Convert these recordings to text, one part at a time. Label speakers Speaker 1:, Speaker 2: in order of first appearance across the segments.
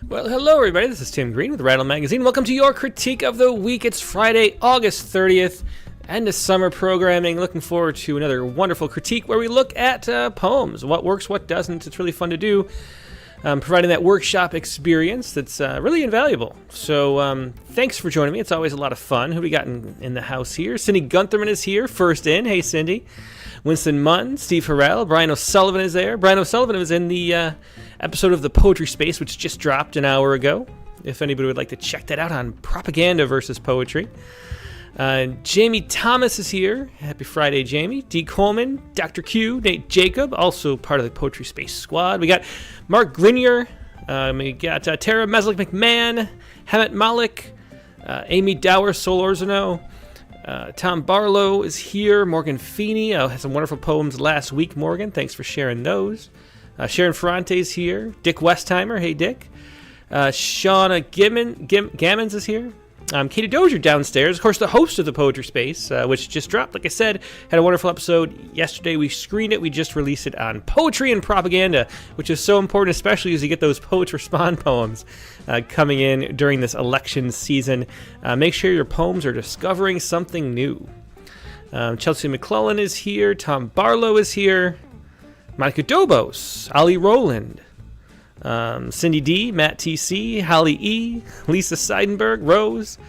Speaker 1: Well, hello everybody, this is Tim Green with Rattle Magazine. Welcome to your critique of the week. It's Friday, August 30th, end of summer programming. Looking forward to another wonderful critique where we look at poems, what works, what doesn't. It's really fun to do, providing that workshop experience that's really invaluable. So thanks for joining me. It's always a lot of fun. Who do we got in the house here? Cindy Guntherman is here, first in. Hey, Cindy. Winston Munn, Steve Harrell, Brian O'Sullivan is there. Brian O'Sullivan was in the episode of The Poetry Space, which just dropped an hour ago. If anybody would like to check that out on propaganda versus poetry. Jamie Thomas is here. Happy Friday, Jamie. Dee Coleman, Dr. Q, Nate Jacob, also part of the Poetry Space squad. We got Mark Grinier. We got Tara Meslick-McMahon, Hamet Malik, Amy Dower, Sol Orzano. Tom Barlow is here. Morgan Feeney had some wonderful poems last week, Morgan. Thanks for sharing those. Sharon Ferrante's here. Dick Westheimer. Hey, Dick. Shauna Gammons is here. Katie Dozier downstairs. Of course, the host of the Poetry Space, which just dropped. Like I said, had a wonderful episode yesterday. We screened it. We just released it on Poetry and Propaganda, which is so important, especially as you get those Poets Respond poems coming in during this election season. Make sure your poems are discovering something new. Chelsea McClellan is here. Tom Barlow is here. Monica Dobos. Ali Rowland. Cindy D, Matt TC, Holly E, Lisa Seidenberg, Rose,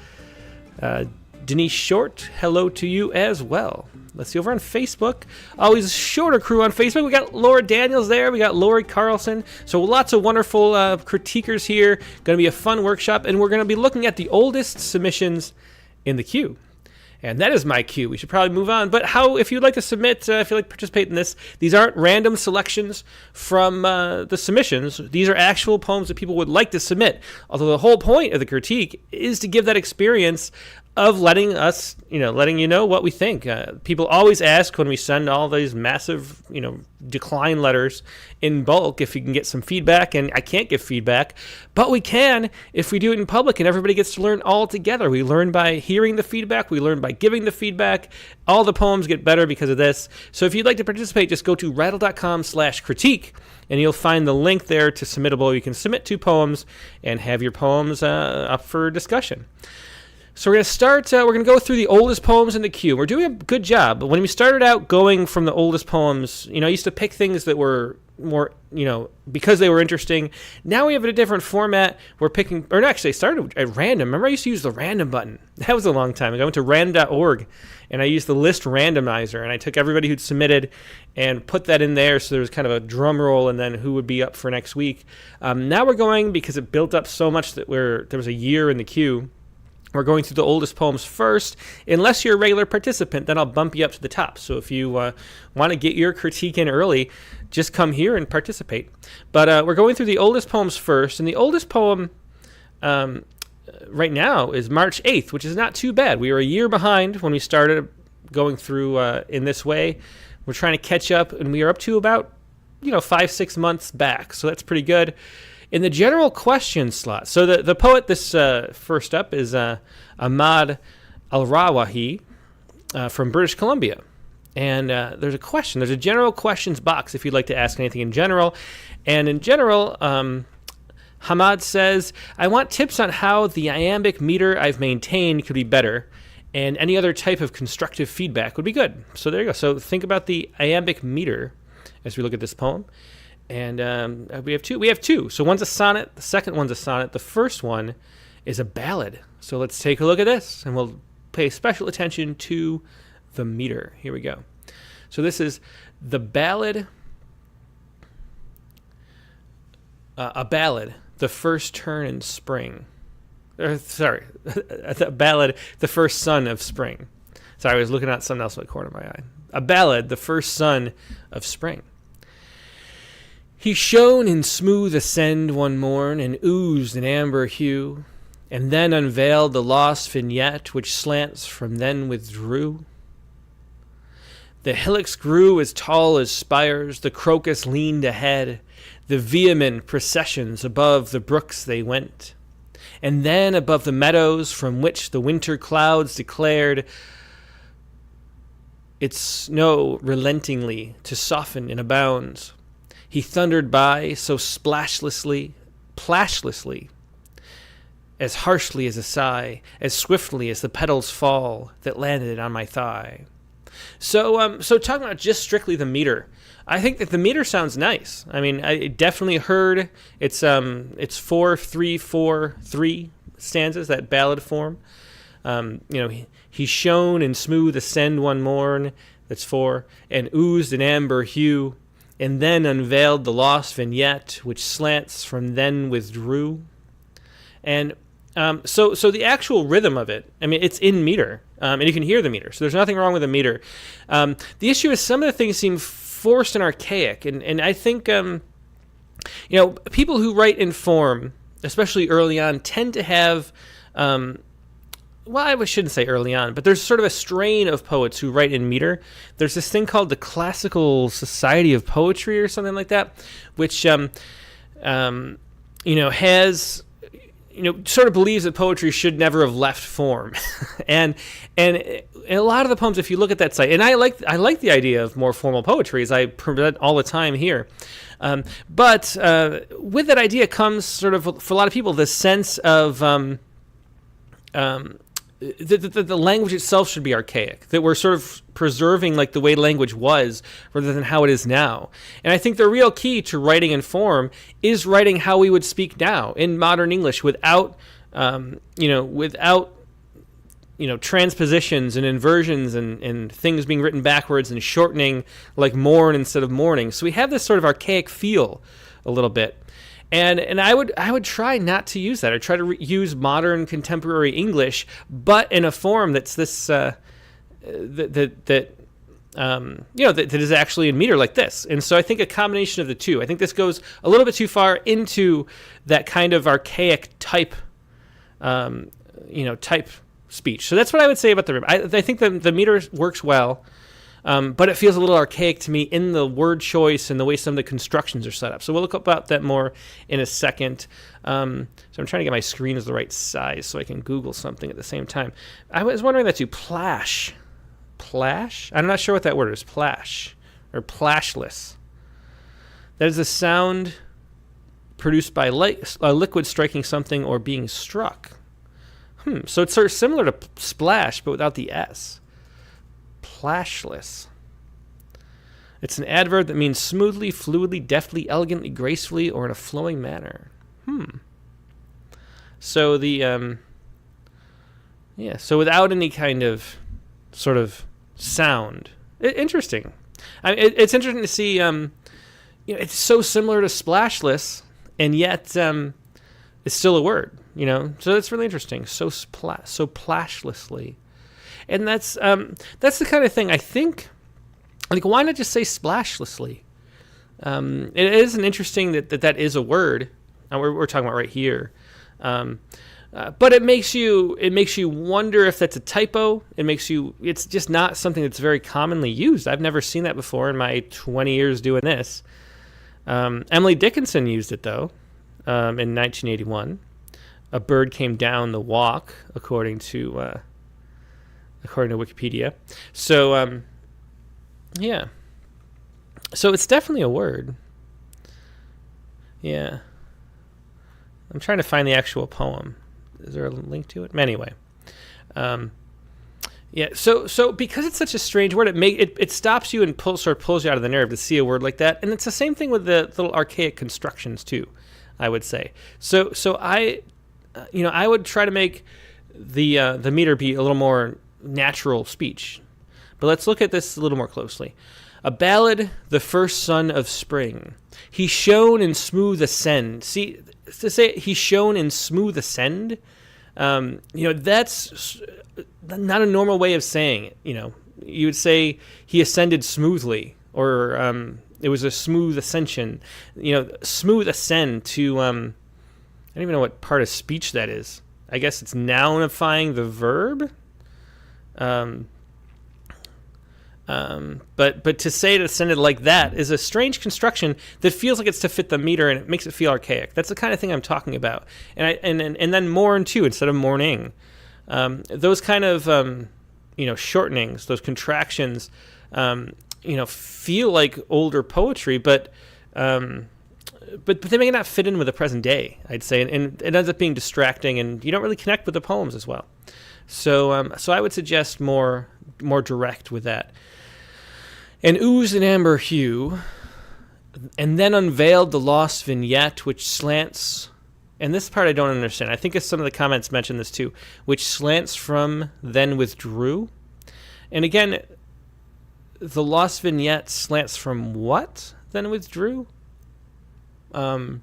Speaker 1: Denise Short, hello to you as well. Let's see, over on Facebook, always a shorter crew on Facebook. We got Laura Daniels there, we got Lori Carlson, so lots of wonderful critiquers here. Going to be a fun workshop, and we're going to be looking at the oldest submissions in the queue. And that is my cue. We should probably move on. But if you'd like to submit, if you'd like to participate in this, these aren't random selections from the submissions. These are actual poems that people would like to submit. Although the whole point of the critique is to give that experience of letting you know what we think. People always ask when we send all these massive, decline letters in bulk if you can get some feedback, and I can't give feedback, but we can if we do it in public and everybody gets to learn all together. We learn by hearing the feedback, we learn by giving the feedback. All the poems get better because of this. So if you'd like to participate, just go to rattle.com/critique and you'll find the link there to Submittable. You can submit 2 poems and have your poems up for discussion. So we're going to start, we're going to go through the oldest poems in the queue. We're doing a good job. When we started out going from the oldest poems, I used to pick things that were more, because they were interesting. Now we have a different format. We're picking, or actually I started at random. Remember I used to use the random button. That was a long time ago. I went to random.org and I used the list randomizer, and I took everybody who'd submitted and put that in there so there was kind of a drum roll and then who would be up for next week. Now we're going, because it built up so much that there was a year in the queue. We're going through the oldest poems first. Unless you're a regular participant, then I'll bump you up to the top. So if you want to get your critique in early, just come here and participate. But we're going through the oldest poems first. And the oldest poem right now is March 8th, which is not too bad. We were a year behind when we started going through in this way. We're trying to catch up, and we are up to about 5-6 months back. So that's pretty good. In the general question slot, so the poet this first up is Ahmad Al-Rawahi from British Columbia. And there's a question. There's a general questions box if you'd like to ask anything in general. And in general, Hamad says, I want tips on how the iambic meter I've maintained could be better, and any other type of constructive feedback would be good. So there you go. So think about the iambic meter as we look at this poem. And we have two. So one's a sonnet. The second one's a sonnet. The first one is a ballad. So let's take a look at this, and we'll pay special attention to the meter. Here we go. So this is the ballad, a ballad, the first turn in spring. The ballad, the first sun of spring. Sorry, I was looking at something else in the corner of my eye. A ballad, the first sun of spring. He shone in smooth ascend one morn, and oozed an amber hue, and then unveiled the lost vignette which slants from then withdrew. The hillocks grew as tall as spires, the crocus leaned ahead, the vehement processions above the brooks they went, and then above the meadows from which the winter clouds declared its snow relentingly to soften and abound. He thundered by so splashlessly plashlessly, as harshly as a sigh, as swiftly as the petals fall that landed on my thigh. So talking about just strictly the meter, I think that the meter sounds nice. I mean, I definitely heard it's 4-3-4-3 stanzas, that ballad form. He shone in smooth ascend one morn, that's 4, and oozed an amber hue, and then unveiled the lost vignette, which slants from then withdrew. And so the actual rhythm of it, I mean, it's in meter, and you can hear the meter, so there's nothing wrong with the meter. The issue is some of the things seem forced and archaic, and I think, people who write in form, especially early on, tend to have, I shouldn't say early on, but there's sort of a strain of poets who write in meter. There's this thing called the Classical Society of Poetry or something like that, which, has... sort of believes that poetry should never have left form, and a lot of the poems, if you look at that site, and I like the idea of more formal poetry, as I present all the time here, but with that idea comes sort of, for a lot of people, the sense of the language itself should be archaic, that we're sort of preserving like the way language was rather than how it is now. And I think the real key to writing in form is writing how we would speak now in modern English without transpositions and inversions and things being written backwards and shortening like mourn instead of morning. So we have this sort of archaic feel a little bit. And I would try not to use that. I try to use modern contemporary English, but in a form that's this that is actually in meter like this. And so I think a combination of the two. I think this goes a little bit too far into that kind of archaic type speech. So that's what I would say about the rhythm. I think the meter works well. But it feels a little archaic to me in the word choice and the way some of the constructions are set up. So we'll look about that more in a second. So I'm trying to get my screen as the right size so I can Google something at the same time. I was wondering that too. Plash? I'm not sure what that word is. Plash or plashless. That is a sound produced by a liquid striking something or being struck. So it's sort of similar to splash, but without the S. Plashless. It's an adverb that means smoothly, fluidly, deftly, elegantly, gracefully, or in a flowing manner. So so without any kind of sort of sound. Interesting. It's interesting to see. It's so similar to splashless, and yet it's still a word. So that's really interesting. So plashlessly. And that's the kind of thing I think, like, why not just say splashlessly? It is an interesting that is a word, and we're talking about right here. But it makes you wonder if that's a typo. It's just not something that's very commonly used. I've never seen that before in my 20 years doing this. Emily Dickinson used it though, in 1981. A bird came down the walk, according to Wikipedia. So, So it's definitely a word. Yeah. I'm trying to find the actual poem. Is there a link to it? Anyway. So because it's such a strange word, it stops you and pulls you out of the nerve to see a word like that. And it's the same thing with the little archaic constructions too, I would say. So I would try to make the meter be a little more natural speech. But let's look at this a little more closely. A ballad, the first son of spring. He shone in smooth ascend. See, to say he shone in smooth ascend, that's not a normal way of saying it. You would say he ascended smoothly, or it was a smooth ascension. Smooth ascend to, I don't even know what part of speech that is. I guess it's nounifying the verb. But to say it ascended like that is a strange construction that feels like it's to fit the meter, and it makes it feel archaic. That's the kind of thing I'm talking about. And then mourn too instead of morning. Those kind of shortenings, those contractions, feel like older poetry, but but they may not fit in with the present day, I'd say, and it ends up being distracting, and you don't really connect with the poems as well. So I would suggest more direct with that. And oozed an amber hue, and then unveiled the lost vignette, which slants. And this part I don't understand. I think some of the comments mention this too, which slants from, then withdrew. And again, the lost vignette slants from what? Then withdrew? So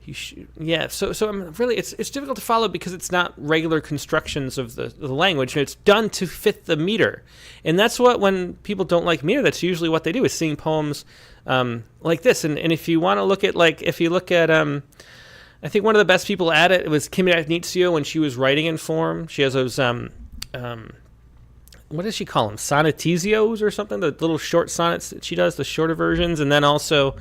Speaker 1: I'm really, it's difficult to follow because it's not regular constructions of the language. It's done to fit the meter. And that's what, when people don't like meter, that's usually what they do, is sing poems like this. And if you want to look at, if you look at, I think one of the best people at it was Kimi Ragnitsio when she was writing in form. She has those, what does she call them? Sonatizios or something? The little short sonnets that she does, the shorter versions. And then also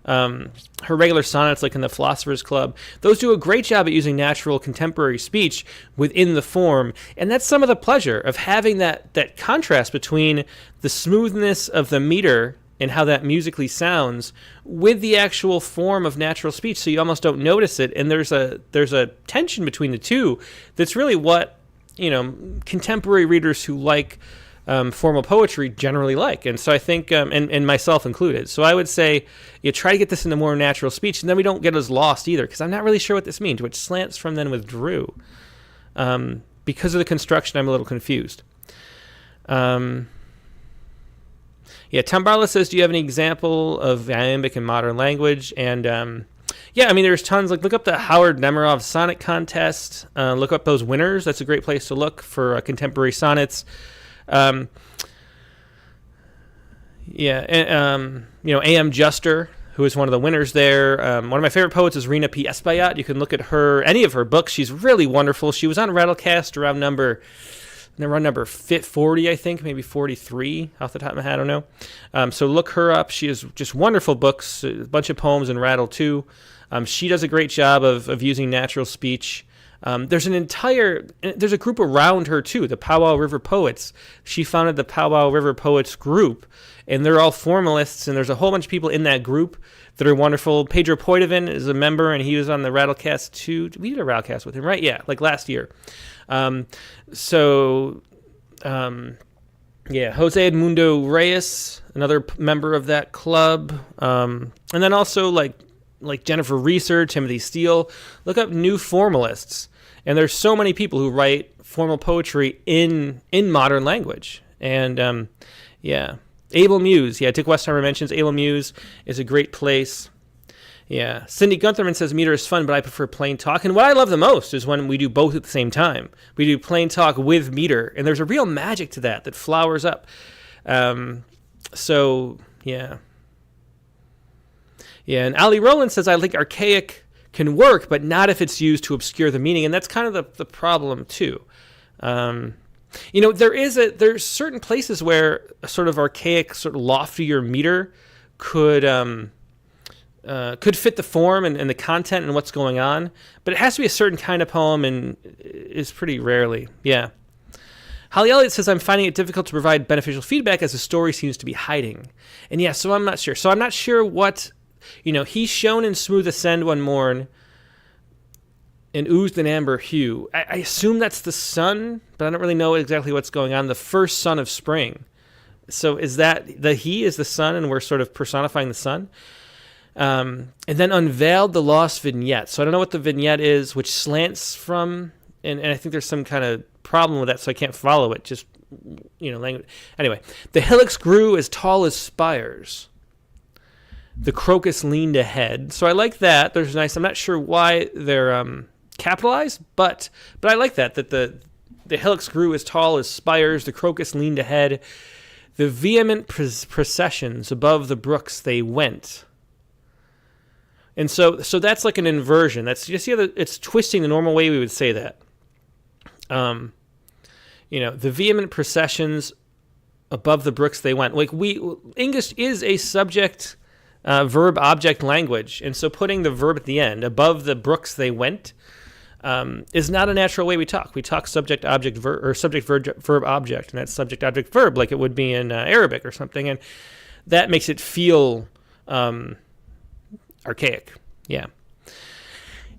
Speaker 1: her regular sonnets, like in the Philosopher's Club. Those do a great job at using natural contemporary speech within the form. And that's some of the pleasure of having that contrast between the smoothness of the meter and how that musically sounds with the actual form of natural speech, so you almost don't notice it. And there's a tension between the two that's really what, contemporary readers who like formal poetry generally like. And so I think, and myself included, so I would say you try to get this into more natural speech, and then we don't get as lost either, because I'm not really sure what this means, which slants from, then withdrew. Because of the construction, I'm a little confused. Tom Barla says, do you have any example of iambic in modern language? And there's tons. Look up the Howard Nemerov Sonnet Contest. Look up those winners. That's a great place to look for contemporary sonnets. A.M. Juster, who is one of the winners there. One of my favorite poets is Rina P. Espaillat. You can look at any of her books. She's really wonderful. She was on Rattlecast around number 40, I think, maybe 43 off the top of my head, I don't know. So look her up. She has just wonderful books, a bunch of poems in Rattle too. She does a great job of using natural speech. There's a group around her too, the Powwow River Poets. She founded the Powwow River Poets group, and they're all formalists, and there's a whole bunch of people in that group that are wonderful. Pedro Poitevin is a member, and he was on the Rattlecast too. We did a Rattlecast with him, right? Yeah, last year. Jose Edmundo Reyes, another member of that club. And then also like Jennifer Reeser, Timothy Steele. Look up new formalists. And there's so many people who write formal poetry in modern language. And Able Muse. Dick Westheimer mentions Able Muse is a great place. Yeah. Cindy Guntherman says meter is fun, but I prefer plain talk. And what I love the most is when we do both at the same time. We do plain talk with meter, and there's a real magic to that flowers up. Yeah, and Ali Rowland says, I think archaic can work, but not if it's used to obscure the meaning. And that's kind of the problem too. There's certain places where a sort of archaic, sort of loftier meter could fit the form and the content and what's going on, but it has to be a certain kind of poem, and is pretty rarely. Yeah. Holly Elliott says, I'm finding it difficult to provide beneficial feedback as the story seems to be hiding. And yeah, so I'm not sure. So I'm not sure what, he's shown in Smooth Ascend one morn and oozed an amber hue. I assume that's the sun, but I don't really know exactly what's going on. The first sun of spring. So is that he is the sun, and we're sort of personifying the sun? And then unveiled the lost vignette. So I don't know what the vignette is, which slants from, and I think there's some kind of problem with that, so I can't follow it. Just, language. Anyway, the hillocks grew as tall as spires. The crocus leaned ahead. So I like that. There's nice. I'm not sure why they're capitalized, but I like that the hillocks grew as tall as spires. The crocus leaned ahead. The vehement processions above the brooks they went. And so that's like an inversion. That's, you see how it's twisting the normal way we would say that. The vehement processions above the brooks they went. English is a subject verb object language, and so putting the verb at the end, above the brooks they went, is not a natural way we talk. We talk subject object verb, or subject verb object, and that's subject object verb, like it would be in Arabic or something, and that makes it feel Archaic, yeah.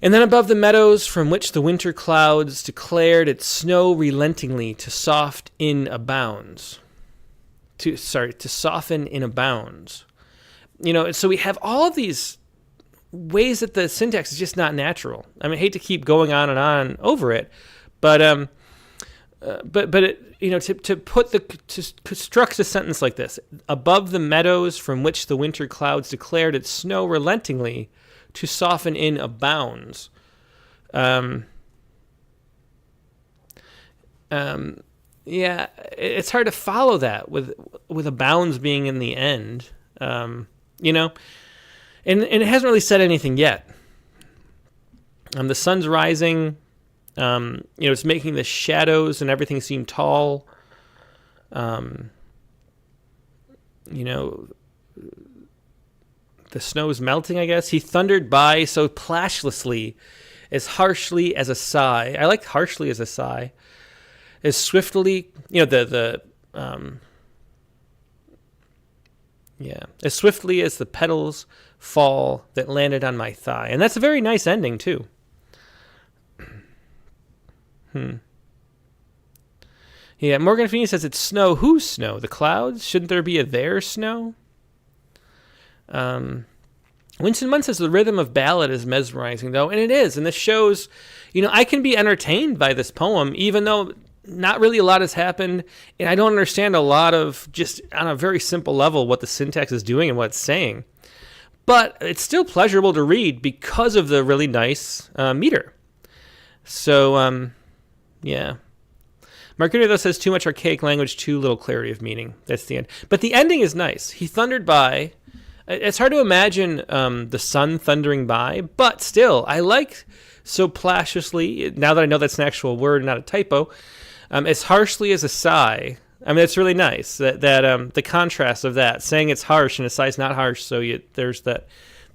Speaker 1: And then above the meadows from which the winter clouds declared its snow relentingly to soft in abounds. To soften in abounds. So we have all of these ways that the syntax is just not natural. I mean, I hate to keep going on and on over it, but it, to construct a sentence like this: above the meadows from which the winter clouds declared its snow relentingly to soften in abounds. Yeah, it's hard to follow that with abounds being in the end, and it hasn't really said anything yet. The sun's rising, it's making the shadows and everything seem tall. The snow is melting, I guess. He thundered by so plashlessly, as harshly as a sigh. I like harshly as a sigh. As swiftly, as swiftly as the petals fall that landed on my thigh. And that's a very nice ending, too. Yeah, Morgan Feeney says it's snow. Whose snow? The clouds? Shouldn't there be a their snow? Winston Munn says the rhythm of ballad is mesmerizing, though, and it is. And this shows, I can be entertained by this poem, even though not really a lot has happened, and I don't understand a lot of, just on a very simple level, what the syntax is doing and what it's saying. But it's still pleasurable to read because of the really nice meter. So, yeah. Margarita, though, says too much archaic language, too little clarity of meaning. That's the end. But the ending is nice. He thundered by. It's hard to imagine the sun thundering by, but still, I like so plashlessly, now that I know that's an actual word, not a typo, as harshly as a sigh. I mean, it's really nice that the contrast of that, saying it's harsh and a sigh's not harsh, so there's the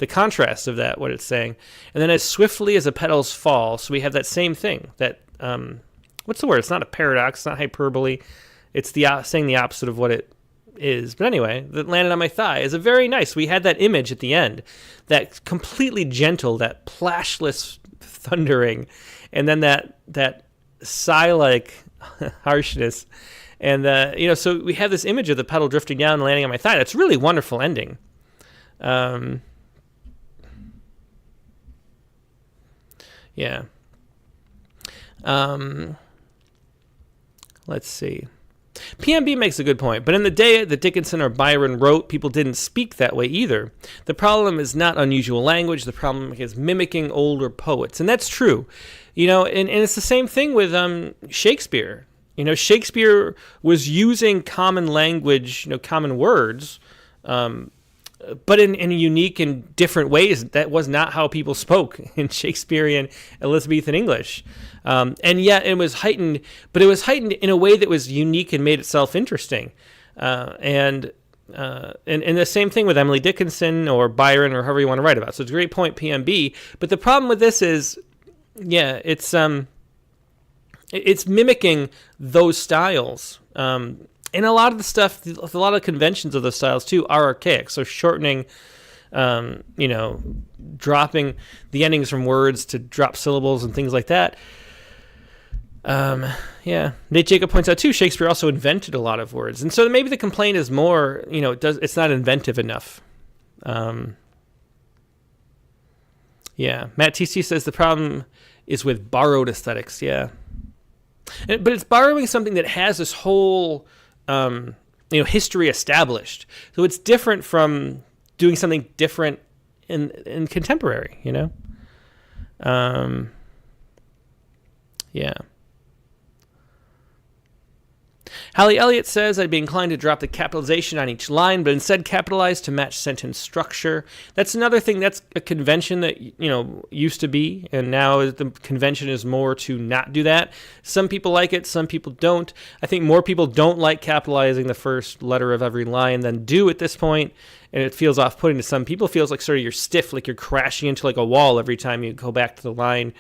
Speaker 1: contrast of that, what it's saying. And then as swiftly as the petals fall, so we have that same thing, that, what's the word? It's not a paradox, it's not hyperbole, it's saying the opposite of what it is. But anyway, that landed on my thigh is a very nice. We had that image at the end, that completely gentle, that plashless thundering, and then that sigh-like harshness, and so we have this image of the petal drifting down and landing on my thigh. That's really wonderful ending. Yeah. Let's see. PMB makes a good point, but in the day that Dickinson or Byron wrote, people didn't speak that way either. The problem is not unusual language. The problem is mimicking older poets, and that's true. And it's the same thing with Shakespeare. Shakespeare was using common language, common words, but in unique and different ways. That was not how people spoke in Shakespearean Elizabethan English. And yet it was heightened, but it was heightened in a way that was unique and made itself interesting. And the same thing with Emily Dickinson or Byron or however you want to write about. So it's a great point, PMB. But the problem with this is, it's mimicking those styles. And a lot of the stuff, a lot of the conventions of those styles, too, are archaic. So shortening, dropping the endings from words to drop syllables and things like that. Nate Jacob points out, too, Shakespeare also invented a lot of words. And so maybe the complaint is more, it's not inventive enough. Matt TC says the problem is with borrowed aesthetics, yeah. But it's borrowing something that has this whole... history established. So it's different from doing something different in contemporary, Yeah. Hallie Elliott says, I'd be inclined to drop the capitalization on each line, but instead capitalize to match sentence structure. That's another thing. That's a convention that, used to be, and now the convention is more to not do that. Some people like it, some people don't. I think more people don't like capitalizing the first letter of every line than do at this point, and it feels off-putting to some people. It feels like sort of you're stiff, like you're crashing into like a wall every time you go back to the line.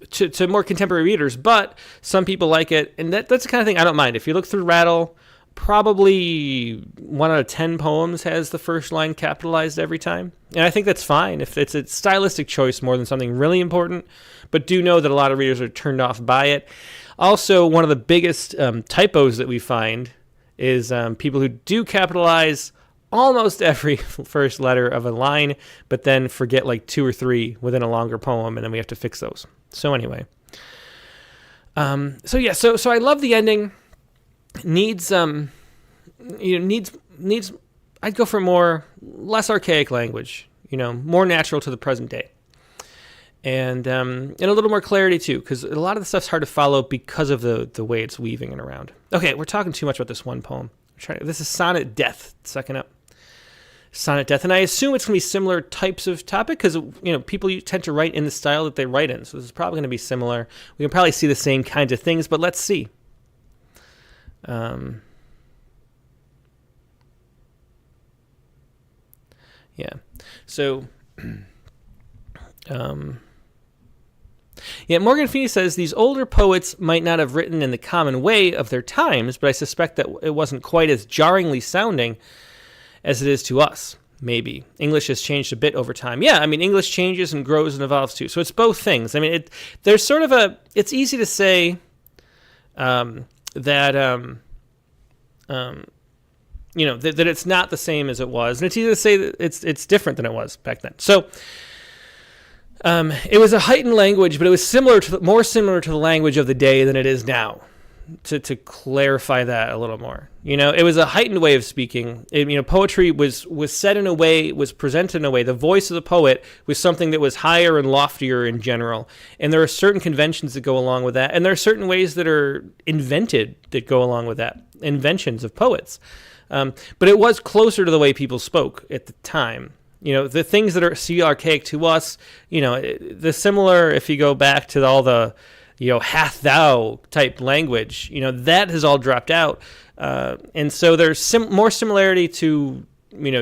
Speaker 1: To more contemporary readers, but some people like it, and that's the kind of thing I don't mind. If you look through Rattle probably 1 out of 10 poems has the first line capitalized every time. And I think that's fine if it's a stylistic choice more than something really important, but do know that a lot of readers are turned off by it. Also, one of the biggest typos that we find is people who do capitalize almost every first letter of a line, but then forget like 2 or 3 within a longer poem, and then we have to fix those. So anyway. So I love the ending. Needs I'd go for less archaic language, more natural to the present day, and a little more clarity too, because a lot of the stuff's hard to follow because of the way it's weaving it around. Okay, we're talking too much about this one poem. This is Sonnet Death, second up. Sonnet Death, and I assume it's going to be similar types of topic because people tend to write in the style that they write in, so this is probably going to be similar. We can probably see the same kinds of things, but let's see. Yeah. So, Morgan Feeney says these older poets might not have written in the common way of their times, but I suspect that it wasn't quite as jarringly sounding as it is to us. Maybe English has changed a bit over time. Yeah, I mean, English changes and grows and evolves too. So it's both things. I mean, there's sort of it's easy to say that it's not the same as it was, and it's easy to say that it's different than it was back then. So it was a heightened language, but it was more similar to the language of the day than it is now. To clarify that a little more, it was a heightened way of speaking. Poetry was said in a way, was presented in a way. The voice of the poet was something that was higher and loftier in general, and there are certain conventions that go along with that, and there are certain ways that are invented that go along with that, inventions of poets. But it was closer to the way people spoke at the time. The things that seem archaic to us, the similar, if you go back to all the hath thou type language, that has all dropped out. And so there's more similarity to,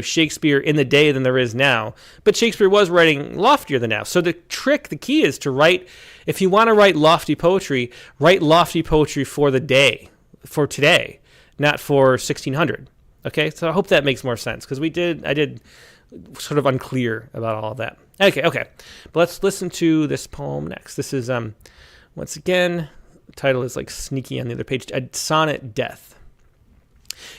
Speaker 1: Shakespeare in the day than there is now. But Shakespeare was writing loftier than now. So the key is to write, if you want to write lofty poetry, write lofty poetry for the day, for today, not for 1600. Okay, so I hope that makes more sense, because I did sort of unclear about all of that. Okay. But let's listen to this poem next. This is, once again, the title is like sneaky on the other page. Sonnet Death.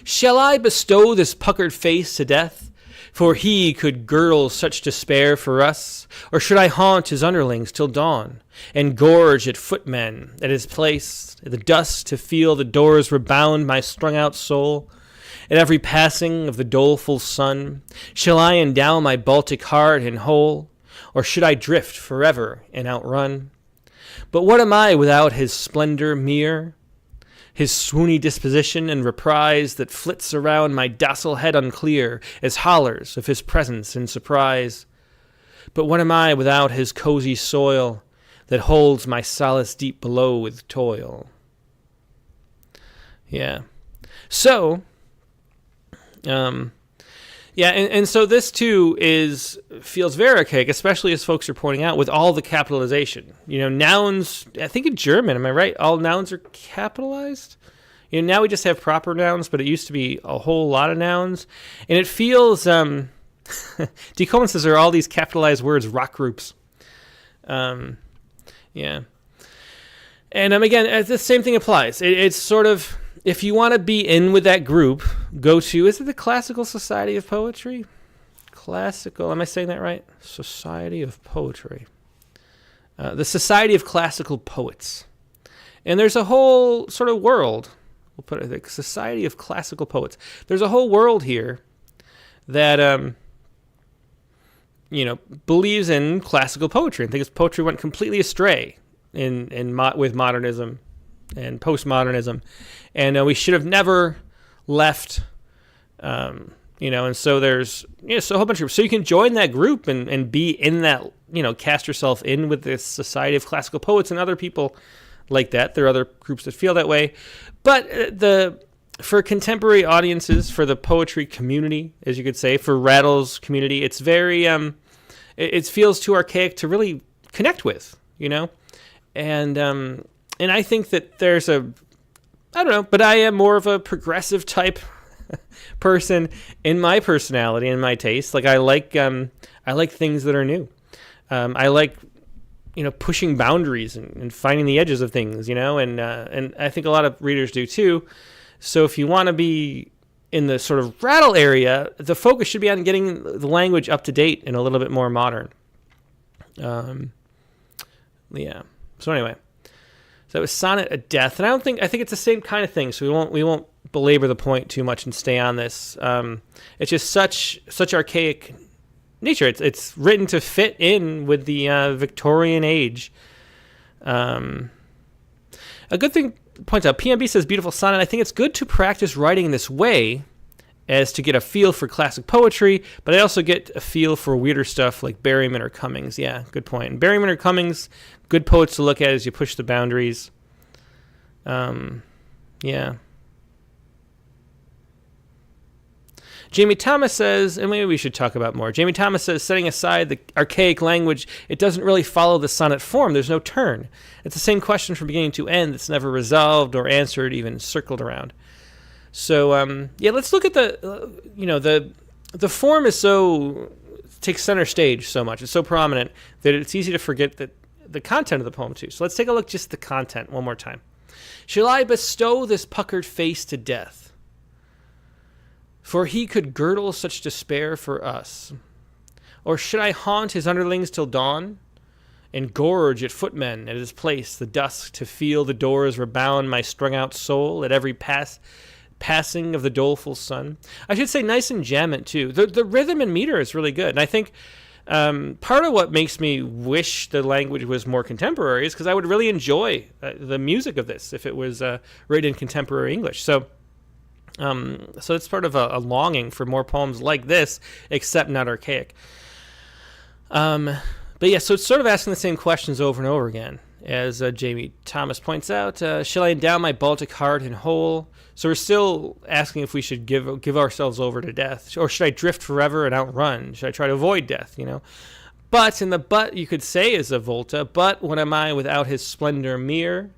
Speaker 1: Shall I bestow this puckered face to death? For he could girdle such despair for us? Or should I haunt his underlings till dawn, and gorge at footmen at his place, at the dust to feel the doors rebound my strung-out soul? At every passing of the doleful sun, shall I endow my Baltic heart in whole? Or should I drift forever and outrun? But what am I without his splendor mere? His swoony disposition and reprise that flits around my docile head unclear as hollers of his presence in surprise. But what am I without his cozy soil that holds my solace deep below with toil? Yeah. So, and so this too feels very archaic, especially as folks are pointing out with all the capitalization. Nouns, I think in German, am I right? All nouns are capitalized. Now we just have proper nouns, but it used to be a whole lot of nouns. And it feels, D. Coleman says there are all these capitalized words, rock groups. Yeah. And again, the same thing applies. It's sort of, if you want to be in with that group, go to, is it the Classical Society of Poetry? Am I saying that right? Society of Poetry. The Society of Classical Poets. And there's a whole sort of world, we'll put it like Society of Classical Poets. There's a whole world here that, believes in classical poetry and thinks poetry went completely astray with modernism and postmodernism, and we should have never left, and so there's so a whole bunch of groups. So you can join that group and be in that, cast yourself in with this Society of Classical Poets and other people like that. There are other groups that feel that way, but for contemporary audiences, for the poetry community, as you could say, for Rattle's community, it's very it feels too archaic to really connect with, and I think that there's a I don't know, but I am more of a progressive type person in my personality and my taste. Like I like things that are new. I like pushing boundaries and finding the edges of things, and I think a lot of readers do too. So if you want to be in the sort of rattle area, the focus should be on getting the language up to date and a little bit more modern. Yeah. So anyway, so that was Sonnet of Death, and I think it's the same kind of thing. So we won't belabor the point too much and stay on this. It's just such archaic nature. It's written to fit in with the Victorian age. A good thing points out, PMB says, beautiful sonnet. I think it's good to practice writing in this way as to get a feel for classic poetry, but I also get a feel for weirder stuff like Berryman or Cummings. Yeah, good point. And Berryman or Cummings, good poets to look at as you push the boundaries. Yeah. Jamie Thomas says, and maybe we should talk about more. Jamie Thomas says, setting aside the archaic language, it doesn't really follow the sonnet form. There's no turn. It's the same question from beginning to end that's never resolved or answered, even circled around. So, let's look at the form is takes center stage so much. It's so prominent that it's easy to forget that the content of the poem too. So let's take a look just at the content one more time. Shall I bestow this puckered face to death? For he could girdle such despair for us. Or should I haunt his underlings till dawn, and gorge at footmen at his place the dusk to feel the doors rebound my strung-out soul at every passing of the doleful sun? I should say nice and jammant, too. The rhythm and meter is really good. And I think part of what makes me wish the language was more contemporary is because I would really enjoy the music of this if it was written in contemporary English. So it's part of a longing for more poems like this, except not archaic. But yeah, so it's sort of asking the same questions over and over again, as Jamie Thomas points out. Shall I endow my Baltic heart in whole? So we're still asking if we should give ourselves over to death, or should I drift forever and outrun? Should I try to avoid death? But in the but you could say is a volta. But what am I without his splendor mere?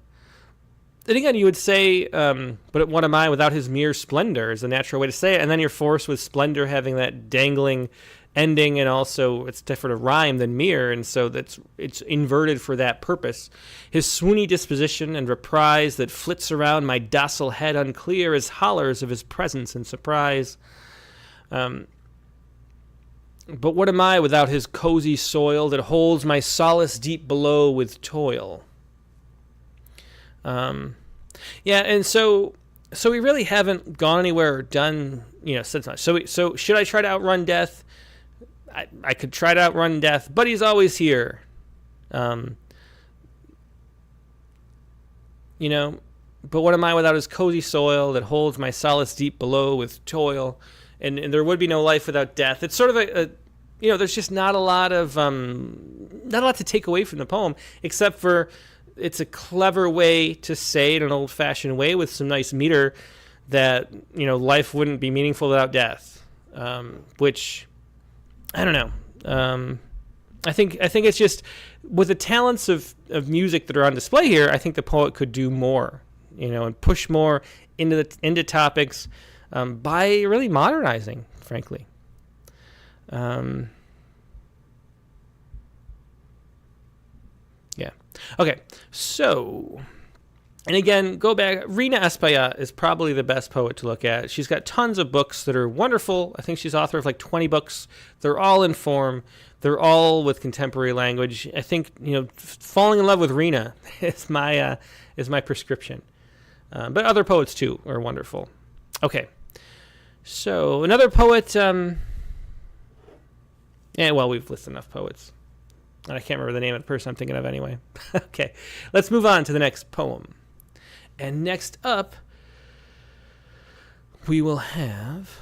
Speaker 1: Then again, you would say, but what am I without his mere splendor is the natural way to say it. And then you're forced with splendor having that dangling ending, and also it's different of rhyme than mere, and so it's inverted for that purpose. His swoony disposition and reprise that flits around my docile head unclear as hollers of his presence and surprise. But what am I without his cozy soil that holds my solace deep below with toil? And so we really haven't gone anywhere or done, since much. So should I try to outrun death? I could try to outrun death, but he's always here. But what am I without his cozy soil that holds my solace deep below with toil? And there would be no life without death. It's sort of there's just not a lot to take away from the poem, except for it's a clever way to say it in an old-fashioned way with some nice meter that, life wouldn't be meaningful without death, which, I don't know. I think it's just, with the talents of music that are on display here, I think the poet could do more, and push more into topics by really modernizing, frankly. Yeah. Okay, so, and again, go back. Rina Espaillat is probably the best poet to look at. She's got tons of books that are wonderful. I think she's author of like 20 books. They're all in form. They're all with contemporary language. I think, falling in love with Rina is my prescription. But other poets, too, are wonderful. Okay, so another poet. We've listed enough poets. I can't remember the name of the person I'm thinking of anyway. Okay, let's move on to the next poem. And next up, we will have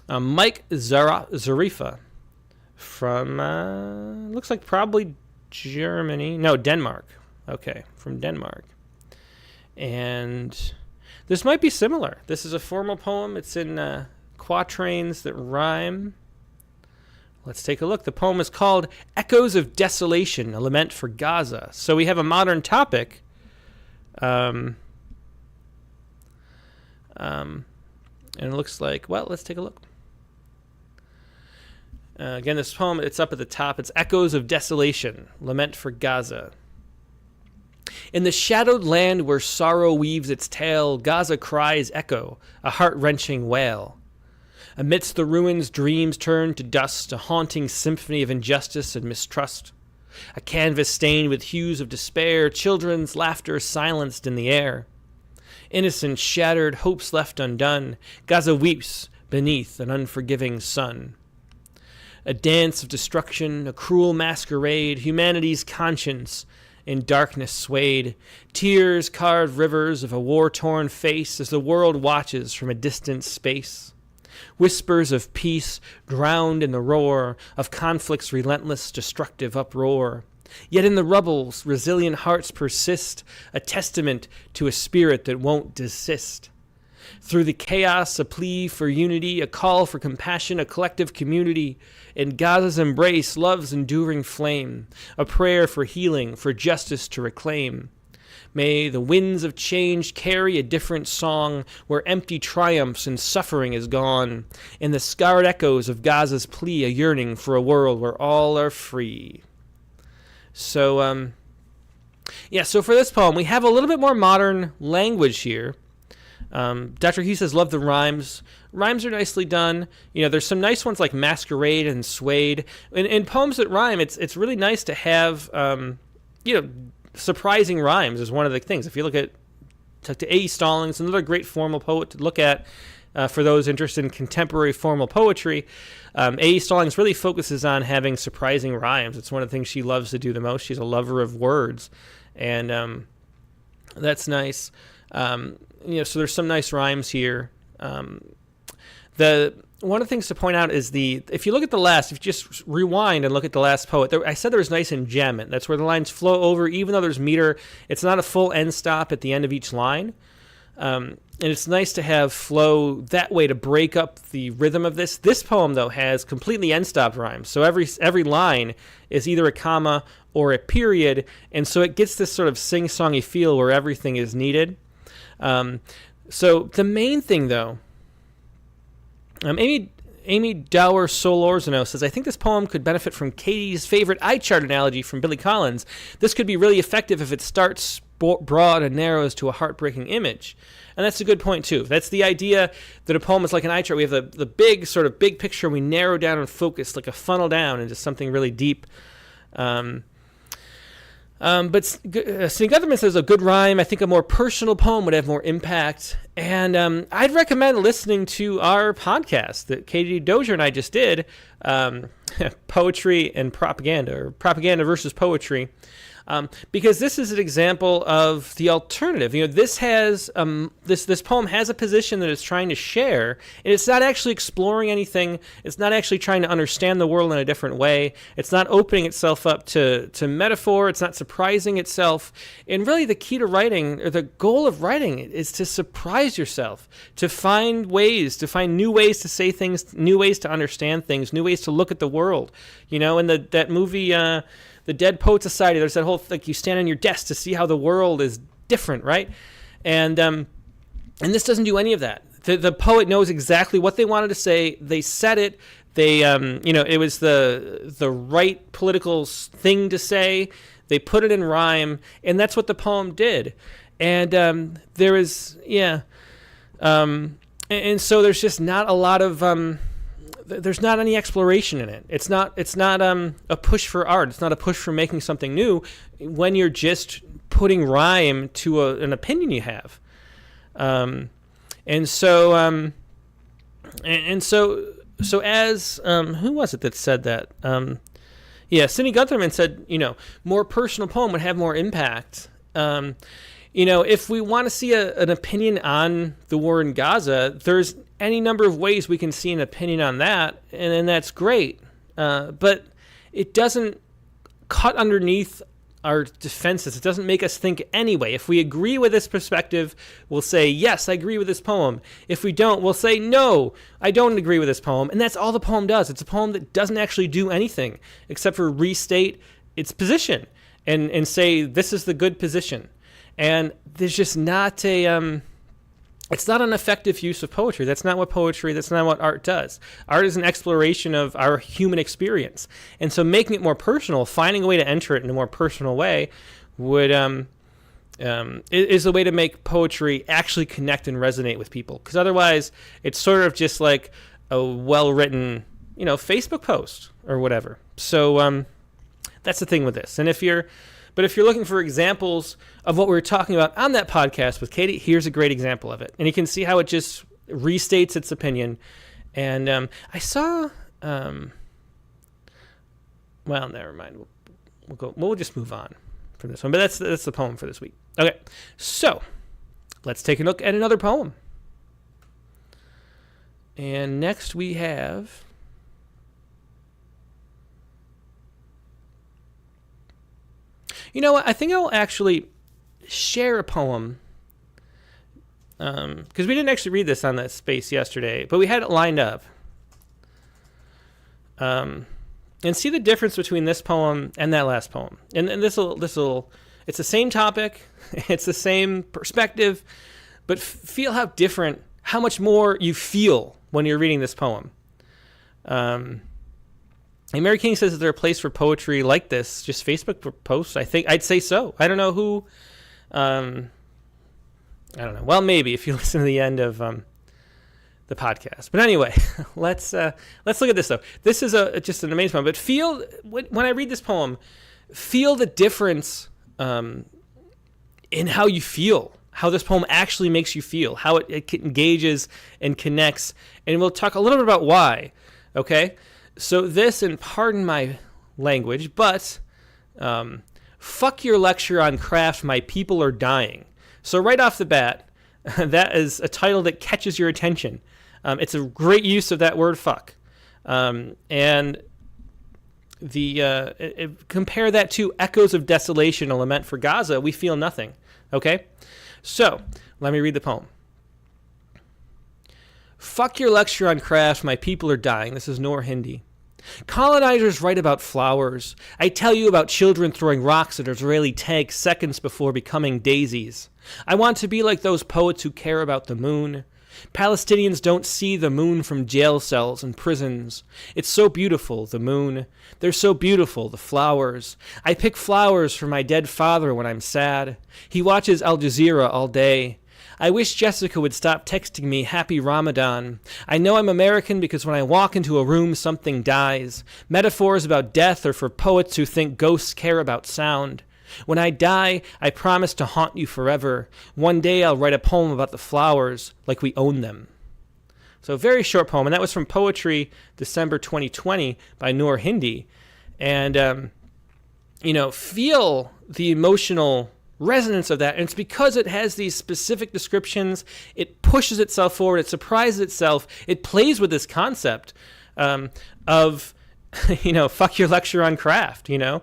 Speaker 1: Mike Zarifa from, looks like probably Germany. No, Denmark. Okay, from Denmark. And this might be similar. This is a formal poem. It's in quatrains that rhyme. Let's take a look. The poem is called Echoes of Desolation, a Lament for Gaza. So we have a modern topic, And it looks like, well, let's take a look. Again, this poem, it's up at the top. It's Echoes of Desolation, Lament for Gaza. In the shadowed land where sorrow weaves its tale, Gaza cries echo, a heart-wrenching wail. Amidst the ruins, dreams turn to dust, a haunting symphony of injustice and mistrust. A canvas stained with hues of despair, children's laughter silenced in the air. Innocence shattered, hopes left undone, Gaza weeps beneath an unforgiving sun. A dance of destruction, a cruel masquerade, humanity's conscience in darkness swayed. Tears carved rivers of a war-torn face as the world watches from a distant space. Whispers of peace drowned in the roar of conflict's relentless, destructive uproar. Yet in the rubbles, resilient hearts persist, a testament to a spirit that won't desist. Through the chaos, a plea for unity, a call for compassion, a collective community. In Gaza's embrace, love's enduring flame, a prayer for healing, for justice to reclaim. May the winds of change carry a different song, where empty triumphs and suffering is gone. In the scarred echoes of Gaza's plea, a yearning for a world where all are free. So, so for this poem, we have a little bit more modern language here. Dr. Hughes says, love the rhymes. Rhymes are nicely done. There's some nice ones like masquerade and suede. In poems that rhyme, it's really nice to have, surprising rhymes is one of the things. If you look at A.E. Stallings, another great formal poet to look at for those interested in contemporary formal poetry, A.E. Stallings really focuses on having surprising rhymes. It's one of the things she loves to do the most. She's a lover of words, and that's nice. So there's some nice rhymes here. One of the things to point out is if you look at the last, if you just rewind and look at the last poet, I said there was nice enjambment. That's where the lines flow over, even though there's meter. It's not a full end stop at the end of each line. And it's nice to have flow that way to break up the rhythm of this. This poem, though, has completely end-stopped rhymes. So every line is either a comma or a period, and so it gets this sort of sing-songy feel where everything is needed. So the main thing, though, Amy Dower Solorzano says, I think this poem could benefit from Katie's favorite eye chart analogy from Billy Collins. This could be really effective if it starts broad and narrows to a heartbreaking image. And that's a good point, too. That's the idea that a poem is like an eye chart. We have the big picture, and we narrow down and focus like a funnel down into something really deep. But Cindy Gutherman says a good rhyme. I think a more personal poem would have more impact. And I'd recommend listening to our podcast that Katie Dozier and I just did, Poetry and Propaganda, or Propaganda versus Poetry. Because this is an example of the alternative. This has this poem has a position that it's trying to share, and it's not actually exploring anything. It's not actually trying to understand the world in a different way. It's not opening itself up to metaphor. It's not surprising itself. And really, the key to writing, or the goal of writing, is to surprise yourself, to find new ways to say things, new ways to understand things, new ways to look at the world. In that movie. The Dead Poet Society, there's that whole, you stand on your desk to see how the world is different, right? And this doesn't do any of that. The poet knows exactly what they wanted to say. They said it. They, it was the right political thing to say. They put it in rhyme, and that's what the poem did. And there is, and so there's just not a lot of... There's not any exploration in it. It's not a push for art. It's not a push for making something new when you're just putting rhyme to an opinion you have. So as who was it that said that? Cindy Gutherman said, more personal poem would have more impact. If we want to see an opinion on the war in Gaza, there's any number of ways we can see an opinion on that, and that's great. But it doesn't cut underneath our defenses. It doesn't make us think anyway. If we agree with this perspective, we'll say, yes, I agree with this poem. If we don't, we'll say, no, I don't agree with this poem. And that's all the poem does. It's a poem that doesn't actually do anything except for restate its position and say, this is the good position. And there's just not a it's not an effective use of poetry. That's not what art does. Art is an exploration of our human experience. And so making it more personal, finding a way to enter it in a more personal way would is a way to make poetry actually connect and resonate with people. Because otherwise, it's sort of just like a well-written, Facebook post or whatever. So that's the thing with this. And if you're looking for examples of what we were talking about on that podcast with Katie, here's a great example of it. And you can see how it just restates its opinion. And I saw, well, never mind. We'll just move on from this one. But that's the poem for this week. Okay, so let's take a look at another poem. And next we have... You know what? I think I'll actually share a poem because we didn't actually read this on that space yesterday, but we had it lined up. And see the difference between this poem and that last poem. And this'll it's the same topic, it's the same perspective, but feel how much more you feel when you're reading this poem. And Mary King says, is there a place for poetry like this? Just Facebook posts? I think I'd say so. I don't know who. I don't know. Well, maybe if you listen to the end of the podcast. But anyway, let's look at this though. This is just an amazing poem. But when I read this poem, feel the difference in how you feel. How this poem actually makes you feel. How it engages and connects. And we'll talk a little bit about why. Okay. So this, and pardon my language, but fuck your lecture on craft, my people are dying. So right off the bat, that is a title that catches your attention. It's a great use of that word fuck. And compare that to Echoes of Desolation, a lament for Gaza, we feel nothing. Okay? So, let me read the poem. Fuck your lecture on craft, my people are dying. This is Noor Hindi. Colonizers write about flowers. I tell you about children throwing rocks at Israeli tanks seconds before becoming daisies. I want to be like those poets who care about the moon. Palestinians don't see the moon from jail cells and prisons. It's so beautiful, the moon. They're so beautiful, the flowers. I pick flowers for my dead father when I'm sad. He watches Al Jazeera all day. I wish Jessica would stop texting me Happy Ramadan. I know I'm American because when I walk into a room, something dies. Metaphors about death are for poets who think ghosts care about sound. When I die, I promise to haunt you forever. One day I'll write a poem about the flowers like we own them. So a very short poem, and that was from Poetry, December 2020 by Noor Hindi. And, feel the emotional resonance of that. And it's because it has these specific descriptions. It pushes itself forward. It surprises itself. It plays with this concept of, fuck your lecture on craft, and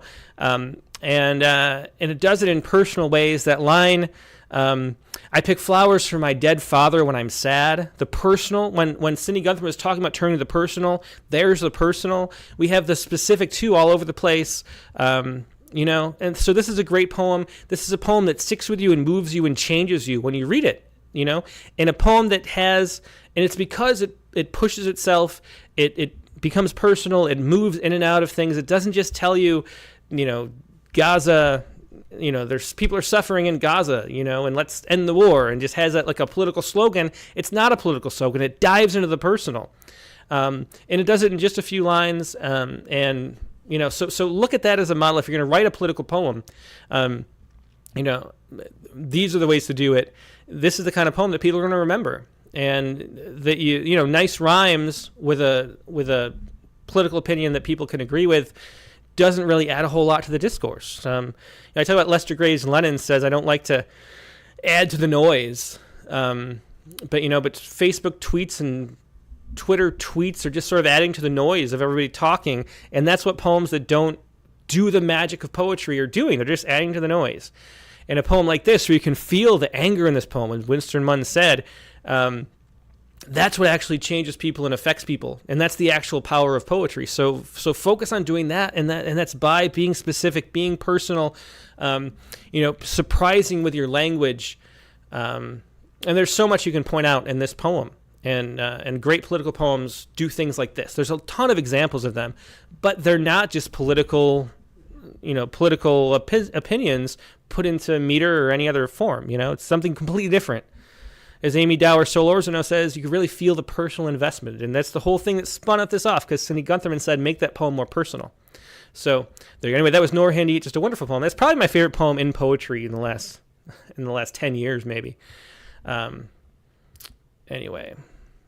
Speaker 1: it does it in personal ways. That line, I pick flowers for my dead father when I'm sad. The personal, when Cindy Guthrie was talking about turning to the personal, there's the personal. We have the specific too all over the place, and so this is a great poem. This is a poem that sticks with you and moves you and changes you when you read it, and a poem that has, and it's because it pushes itself, it becomes personal, it moves in and out of things. It doesn't just tell you, Gaza, there's people are suffering in Gaza, and let's end the war, and just has that like a political slogan. It's not a political slogan. It dives into the personal, and it does it in just a few lines. So look at that as a model. If you're going to write a political poem, these are the ways to do it. This is the kind of poem that people are going to remember, and that nice rhymes with a political opinion that people can agree with doesn't really add a whole lot to the discourse. I talk about Lester Graves Lennon says, I don't like to add to the noise. But Facebook tweets and Twitter tweets are just sort of adding to the noise of everybody talking. And that's what poems that don't do the magic of poetry are doing. They're just adding to the noise. In a poem like this, where you can feel the anger in this poem, as Winston Munn said, that's what actually changes people and affects people, and that's the actual power of poetry. So focus on doing that, and that's by being specific, being personal, surprising with your language. And there's so much you can point out in this poem, and great political poems do things like this. There's a ton of examples of them, but they're not just political opinions put into meter or any other form. It's something completely different. As Amy Dower Solorzano says, you can really feel the personal investment. And that's the whole thing that spun up this off, because Cindy Guntherman said, make that poem more personal. So anyway, that was Norhandy, just a wonderful poem. That's probably my favorite poem in poetry in the last 10 years, maybe. Anyway.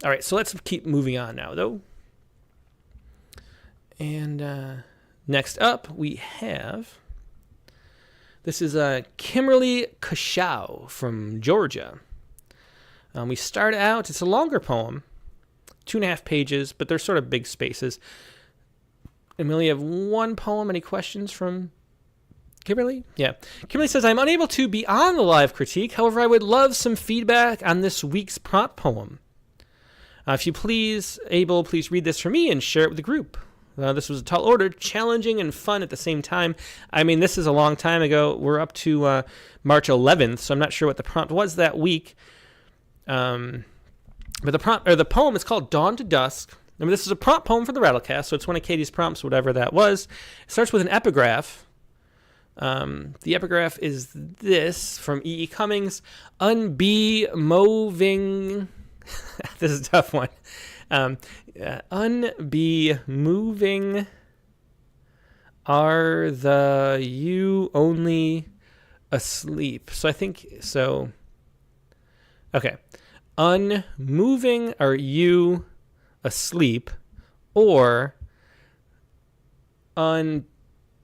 Speaker 1: All right, so let's keep moving on now, though. And next up, we have... This is Kimberly Kashow from Georgia. We start out, it's a longer poem, 2.5 pages, but they're sort of big spaces. And we only have one poem. Any questions from Kimberly? Yeah. Kimberly says, I'm unable to be on the live critique. However, I would love some feedback on this week's prompt poem. If you please read this for me and share it with the group. This was a tall order, challenging and fun at the same time. I mean, this is a long time ago. We're up to March 11th, so I'm not sure what the prompt was that week. But the poem is called Dawn to Dusk. I mean, this is a prompt poem for the Rattlecast, so it's one of Katie's prompts, whatever that was. It starts with an epigraph. The epigraph is this from E.E. Cummings: Unbe-moving. This is a tough one. Unbe-moving are the you only asleep. So I think so. Okay. Unmoving are you asleep, or I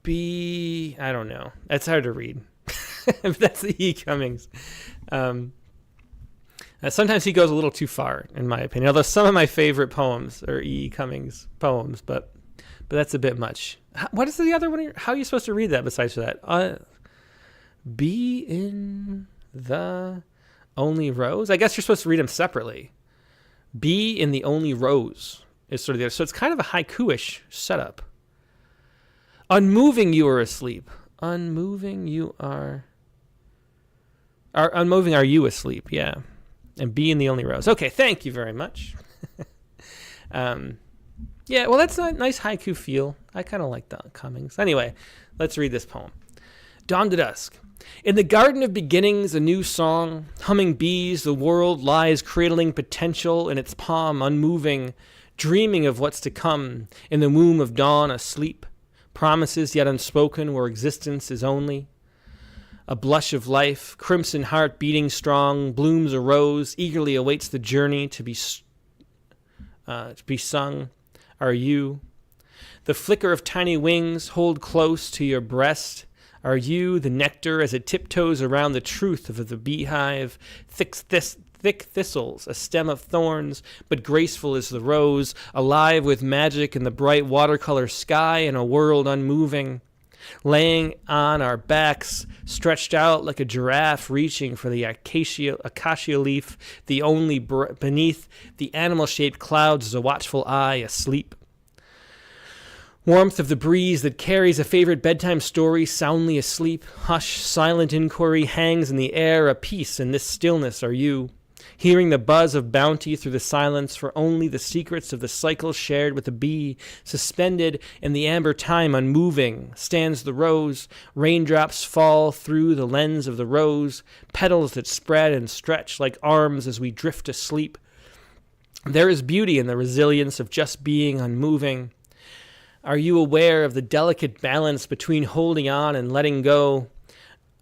Speaker 1: don't know. That's hard to read. That's the E. Cummings. Sometimes he goes a little too far, in my opinion. Although some of my favorite poems are E. Cummings poems, but that's a bit much. What is the other one? How are you supposed to read that besides that? Be in the only rose? I guess you're supposed to read them separately. Be in the only rose is sort of there. So it's kind of a haiku-ish setup. Unmoving you are asleep. Unmoving you are unmoving are you asleep, yeah. And be in the only rose. Okay, thank you very much. Yeah, well, that's a nice haiku feel. I kind of like the Cummings. Anyway, let's read this poem. Dawn to Dusk. In the garden of beginnings, a new song, humming bees, the world lies cradling potential in its palm, unmoving, dreaming of what's to come, in the womb of dawn asleep, promises yet unspoken where existence is only. A blush of life, crimson heart beating strong, blooms a rose, eagerly awaits the journey to be sung. Are you? The flicker of tiny wings hold close to your breast. Are you the nectar as it tiptoes around the truth of the beehive? Thick thistles, a stem of thorns, but graceful as the rose, alive with magic in the bright watercolor sky in a world unmoving. Laying on our backs, stretched out like a giraffe reaching for the acacia leaf, the only beneath the animal-shaped clouds is a watchful eye asleep. Warmth of the breeze that carries a favorite bedtime story soundly asleep. Hush, silent inquiry hangs in the air, a peace in this stillness are you. Hearing the buzz of bounty through the silence, for only the secrets of the cycle shared with the bee, suspended in the amber time unmoving, stands the rose. Raindrops fall through the lens of the rose, petals that spread and stretch like arms as we drift asleep. There is beauty in the resilience of just being unmoving. Are you aware of the delicate balance between holding on and letting go?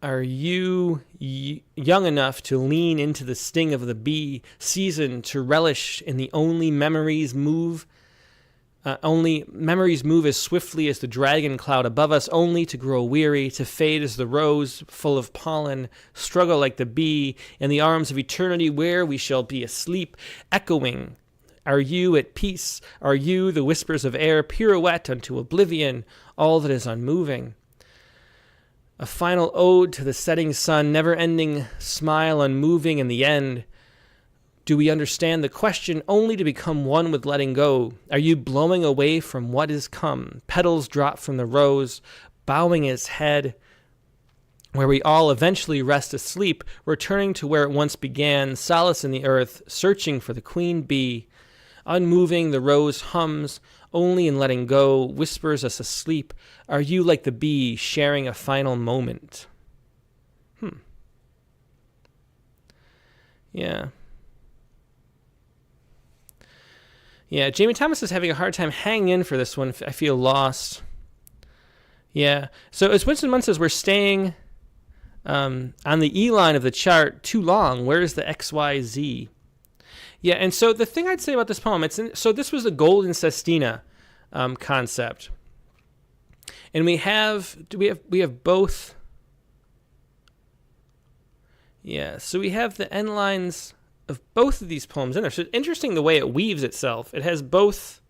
Speaker 1: Are you young enough to lean into the sting of the bee, seasoned to relish in the only memories move as swiftly as the dragon cloud above us, only to grow weary, to fade as the rose full of pollen, struggle like the bee in the arms of eternity where we shall be asleep, echoing. Are you at peace? Are you the whispers of air pirouette unto oblivion, all that is unmoving? A final ode to the setting sun, never-ending smile unmoving in the end. Do we understand the question only to become one with letting go? Are you blowing away from what is come? Petals drop from the rose, bowing its head, where we all eventually rest asleep, returning to where it once began, solace in the earth, searching for the queen bee. Unmoving, the rose hums, only in letting go, whispers us asleep. Are you like the bee, sharing a final moment? Yeah. Yeah, Jamie Thomas is having a hard time hanging in for this one. I feel lost. Yeah. So as Winston Munn says, we're staying on the E line of the chart too long. Where's the XYZ? Yeah, and so the thing I'd say about this poem, so this was the golden sestina concept. And we have both. Yeah, so we have the end lines of both of these poems in there. So it's interesting the way it weaves itself. It has both,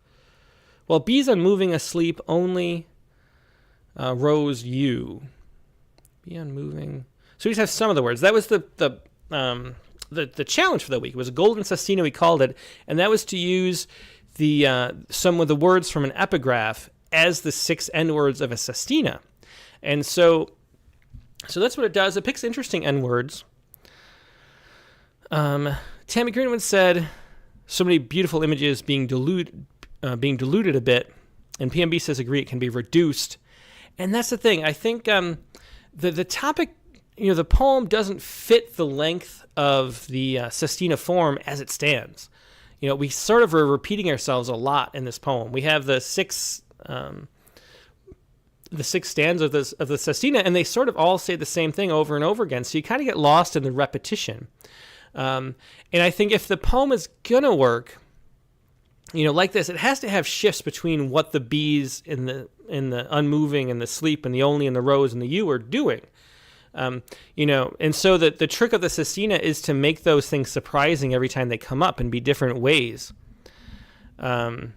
Speaker 1: well, bees unmoving asleep only, rose you. Bee unmoving. So we just have some of the words. That was the challenge for the week. It was a golden sestina, we called it, and that was to use some of the words from an epigraph as the 6 end words of a sestina. And so that's what it does. It picks interesting end words. Tammy Greenwood said, so many beautiful images being diluted a bit, and PMB says agree, it can be reduced. And that's the thing. I think the topic, the poem doesn't fit the length of the sestina form as it stands. We sort of are repeating ourselves a lot in this poem. We have the six stanzas of the sestina, and they sort of all say the same thing over and over again. So you kind of get lost in the repetition. And I think if the poem is gonna work, like this, it has to have shifts between what the bees in the unmoving and the sleep and the only and the rose and the you are doing. And so the trick of the sestina is to make those things surprising every time they come up and be different ways. So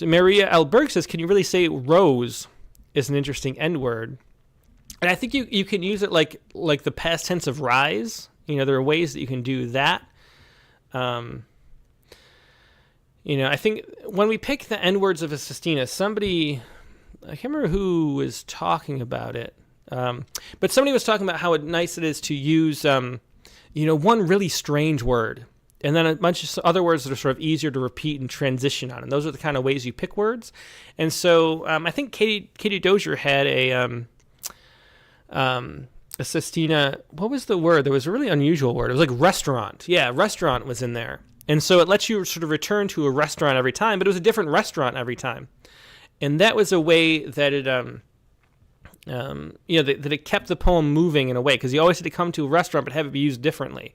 Speaker 1: Maria Alberg says, can you really say rose is an interesting end word? And I think you can use it like the past tense of rise. There are ways that you can do that. I think when we pick the end words of a sestina, I can't remember who was talking about it, but somebody was talking about how nice it is to use, one really strange word, and then a bunch of other words that are sort of easier to repeat and transition on. And those are the kind of ways you pick words. And so I think Katie Dozier had a sestina. What was the word? There was a really unusual word. It was like restaurant. Yeah, restaurant was in there. And so it lets you sort of return to a restaurant every time, but it was a different restaurant every time. And that was a way that it, that it kept the poem moving in a way, because you always had to come to a restaurant but have it be used differently.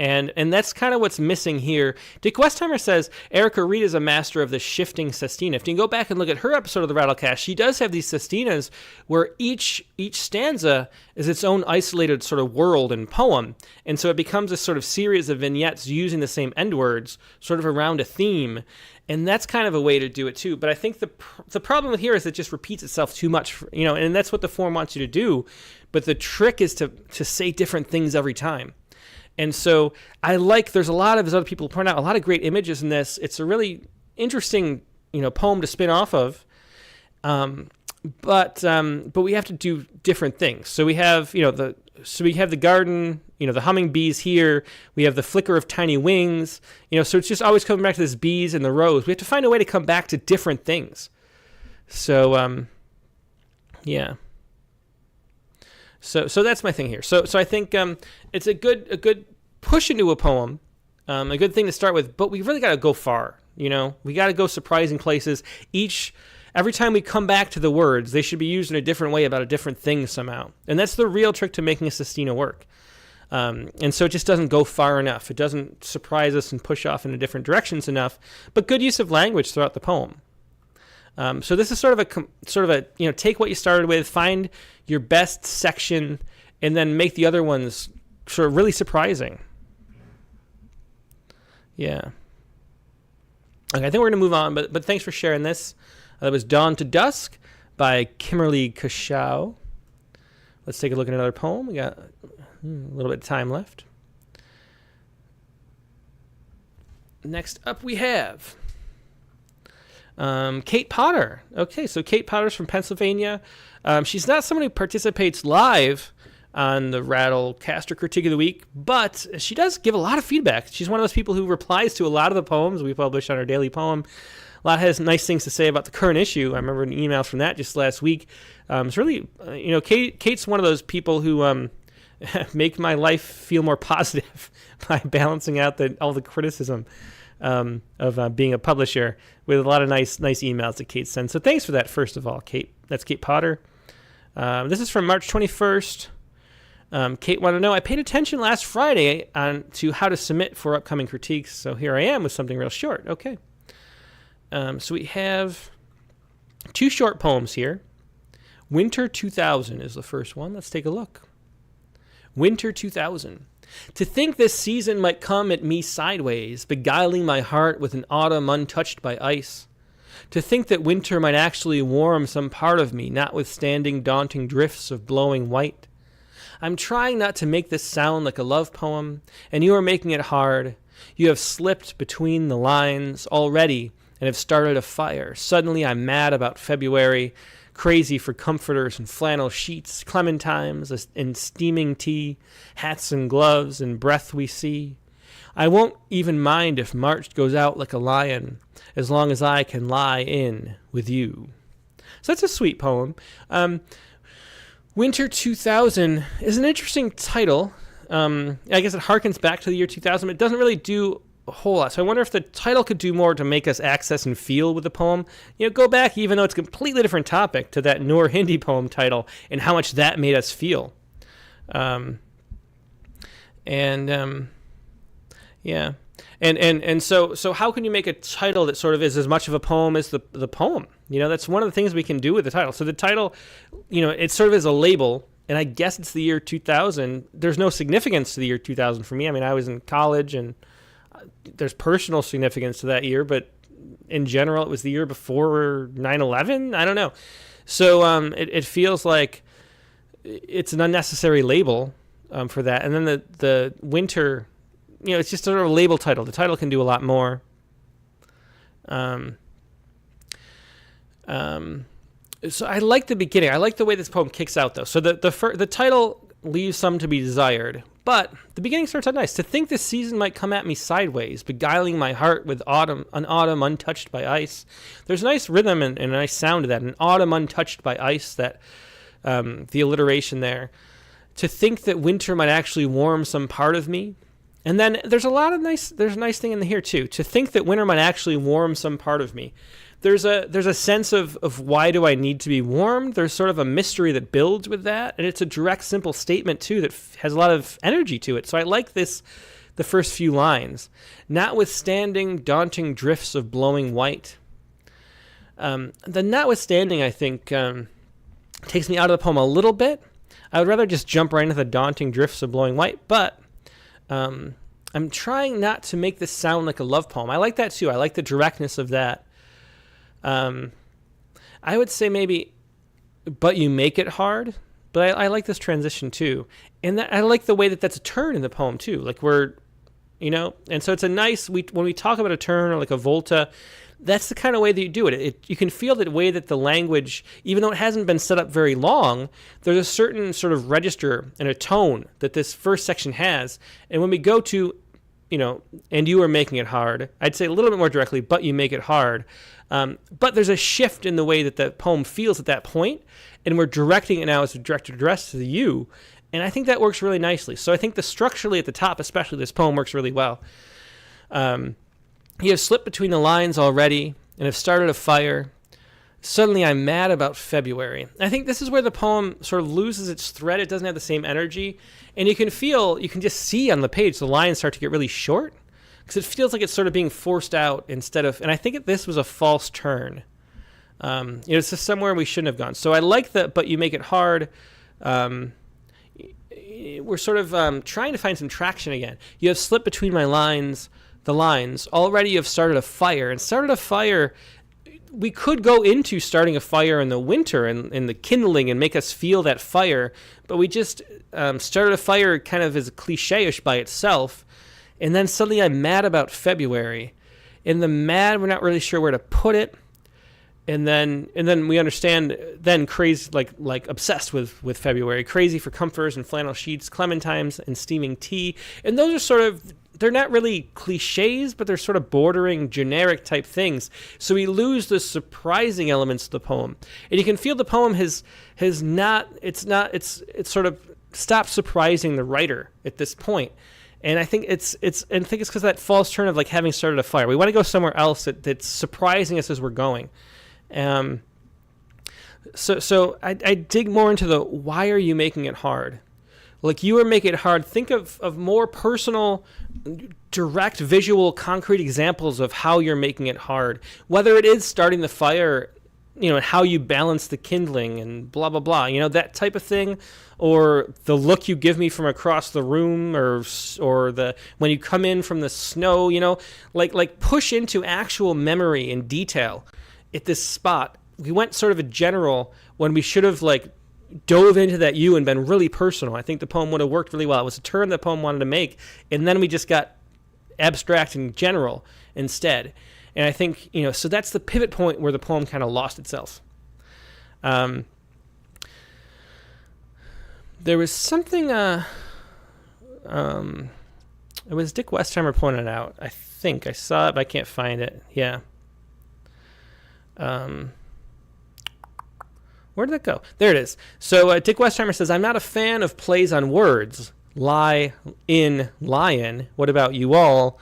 Speaker 1: And that's kind of what's missing here. Dick Westheimer says, Erica Reed is a master of the shifting sestina. If you can go back and look at her episode of the Rattlecast, she does have these sestinas where each stanza is its own isolated sort of world and poem. And so it becomes a sort of series of vignettes using the same end words, sort of around a theme. And that's kind of a way to do it too. But I think the problem with here is it just repeats itself too much, and that's what the form wants you to do. But the trick is to say different things every time. And so there's a lot of, as other people point out, a lot of great images in this. It's a really interesting, poem to spin off of. But we have to do different things. So we have, we have the garden, the humming bees here. We have the flicker of tiny wings, so it's just always coming back to this bees and the rose. We have to find a way to come back to different things. So, yeah. So that's my thing here. So I think it's a good push into a poem, a good thing to start with. But we really got to go far. We got to go surprising places. Every time we come back to the words, they should be used in a different way about a different thing somehow. And that's the real trick to making a sestina work. And so it just doesn't go far enough. It doesn't surprise us and push off into different directions enough. But good use of language throughout the poem. So this is sort of a take what you started with, find your best section, and then make the other ones sort of really surprising. Yeah. Okay, I think we're going to move on, but thanks for sharing this. That was Dawn to Dusk by Kimberly Kashow. Let's take a look at another poem. We got a little bit of time left. Next up we have Kate Potter. Okay, so Kate Potter's from Pennsylvania. She's not someone who participates live on the Rattlecaster Critique of the Week, but she does give a lot of feedback. She's one of those people who replies to a lot of the poems we publish on our daily poem. A lot has nice things to say about the current issue. I remember an email from that just last week. It's really, Kate's one of those people who make my life feel more positive by balancing out all the criticism of being a publisher with a lot of nice emails that Kate sends. So thanks for that, first of all, Kate. That's Kate Potter. This is from March 21st. Kate wanted to know, I paid attention last Friday to how to submit for upcoming critiques, so here I am with something real short. Okay. So we have 2 short poems here. Winter 2000 is the first one. Let's take a look. Winter 2000. To think this season might come at me sideways, beguiling my heart with an autumn untouched by ice. To think that winter might actually warm some part of me, notwithstanding daunting drifts of blowing white. I'm trying not to make this sound like a love poem, and you are making it hard. You have slipped between the lines already and have started a fire. Suddenly I'm mad about February, crazy for comforters and flannel sheets, clementines and steaming tea, hats and gloves and breath we see. I won't even mind if March goes out like a lion, as long as I can lie in with you. So that's a sweet poem. Winter 2000 is an interesting title. I guess it harkens back to the year 2000, but it doesn't really do a whole lot. So I wonder if the title could do more to make us access and feel with the poem. Go back, even though it's a completely different topic, to that Noor Hindi poem title and how much that made us feel. Yeah. And so how can you make a title that sort of is as much of a poem as the poem? That's one of the things we can do with the title. So the title, it sort of is a label, and I guess it's the year 2000. There's no significance to the year 2000 for me. I mean, I was in college, and there's personal significance to that year, but in general, it was the year before 9/11. I don't know. So it feels like it's an unnecessary label for that. And then the winter, it's just sort of a label title. The title can do a lot more. So I like the beginning. I like the way this poem kicks out, though. So the title leaves some to be desired, but the beginning starts out nice. To think this season might come at me sideways, beguiling my heart with an autumn untouched by ice. There's a nice rhythm and a nice sound to that. An autumn untouched by ice. That the alliteration there. To think that winter might actually warm some part of me. And then there's a nice thing in here too. To think that winter might actually warm some part of me. There's a sense of why do I need to be warmed? There's sort of a mystery that builds with that, and it's a direct, simple statement too that has a lot of energy to it. So I like the first few lines. Notwithstanding daunting drifts of blowing white. The notwithstanding, I think, takes me out of the poem a little bit. I would rather just jump right into the daunting drifts of blowing white, but I'm trying not to make this sound like a love poem. I like that too. I like the directness of that. I would say maybe, but you make it hard. But I like this transition too, and I like the way that that's a turn in the poem too. Like and so it's a nice. When we talk about a turn or like a volta, that's the kind of way that you do it. You can feel the way that the language, even though it hasn't been set up very long, there's a certain sort of register and a tone that this first section has. And when we go to, and you are making it hard, I'd say a little bit more directly, but you make it hard. But there's a shift in the way that the poem feels at that point, and we're directing it now as a direct address to the you, and I think that works really nicely. So I think structurally at the top, especially, this poem works really well. You have slipped between the lines already and have started a fire. Suddenly I'm mad about February. I think this is where the poem sort of loses its thread. It doesn't have the same energy, and you can just see on the page the lines start to get really short, because it feels like it's sort of being forced out instead of, and I think this was a false turn. It's just somewhere we shouldn't have gone. So I like that, but you make it hard. We're sort of trying to find some traction again. You have slipped between the lines. Already you have started a fire. And started a fire, we could go into starting a fire in the winter and the kindling and make us feel that fire, but we just started a fire kind of as cliche-ish by itself. And then suddenly I'm mad about February. In the mad, we're not really sure where to put it. And then we understand then crazy, like obsessed with February, crazy for comforters and flannel sheets, clementines and steaming tea. And those are sort of, they're not really cliches, but they're sort of bordering generic type things. So we lose the surprising elements of the poem. And you can feel the poem has it's sort of stopped surprising the writer at this point. And I think it's because of that false turn of like having started a fire. We want to go somewhere else that's surprising us as we're going. So I dig more into the why are you making it hard? Like you are making it hard. Think of more personal, direct, visual, concrete examples of how you're making it hard. Whether it is starting the fire, and how you balance the kindling and blah, blah, blah, that type of thing. Or the look you give me from across the room or the when you come in from the snow, like push into actual memory and detail at this spot. We went sort of a general when we should have like dove into that you and been really personal. I think the poem would have worked really well. It was a turn the poem wanted to make, and then we just got abstract and general instead. And I think, so that's the pivot point where the poem kind of lost itself. There was something, it was Dick Westheimer pointed out. I think I saw it, but I can't find it. Yeah. Where did that go? There it is. So Dick Westheimer says, I'm not a fan of plays on words. Lie in lion. What about you all?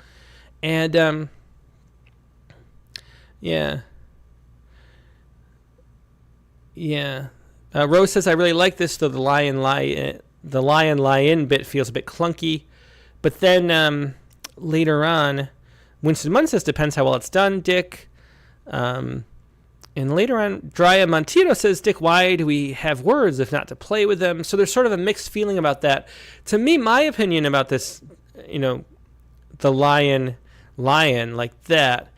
Speaker 1: And, yeah. Rose says, I really like this, though the lion lie in bit feels a bit clunky. But then later on, Winston Munn says, depends how well it's done, Dick. And later on, Drya Montino says, Dick, why do we have words if not to play with them? So there's sort of a mixed feeling about that. To me, my opinion about this, the lion like that,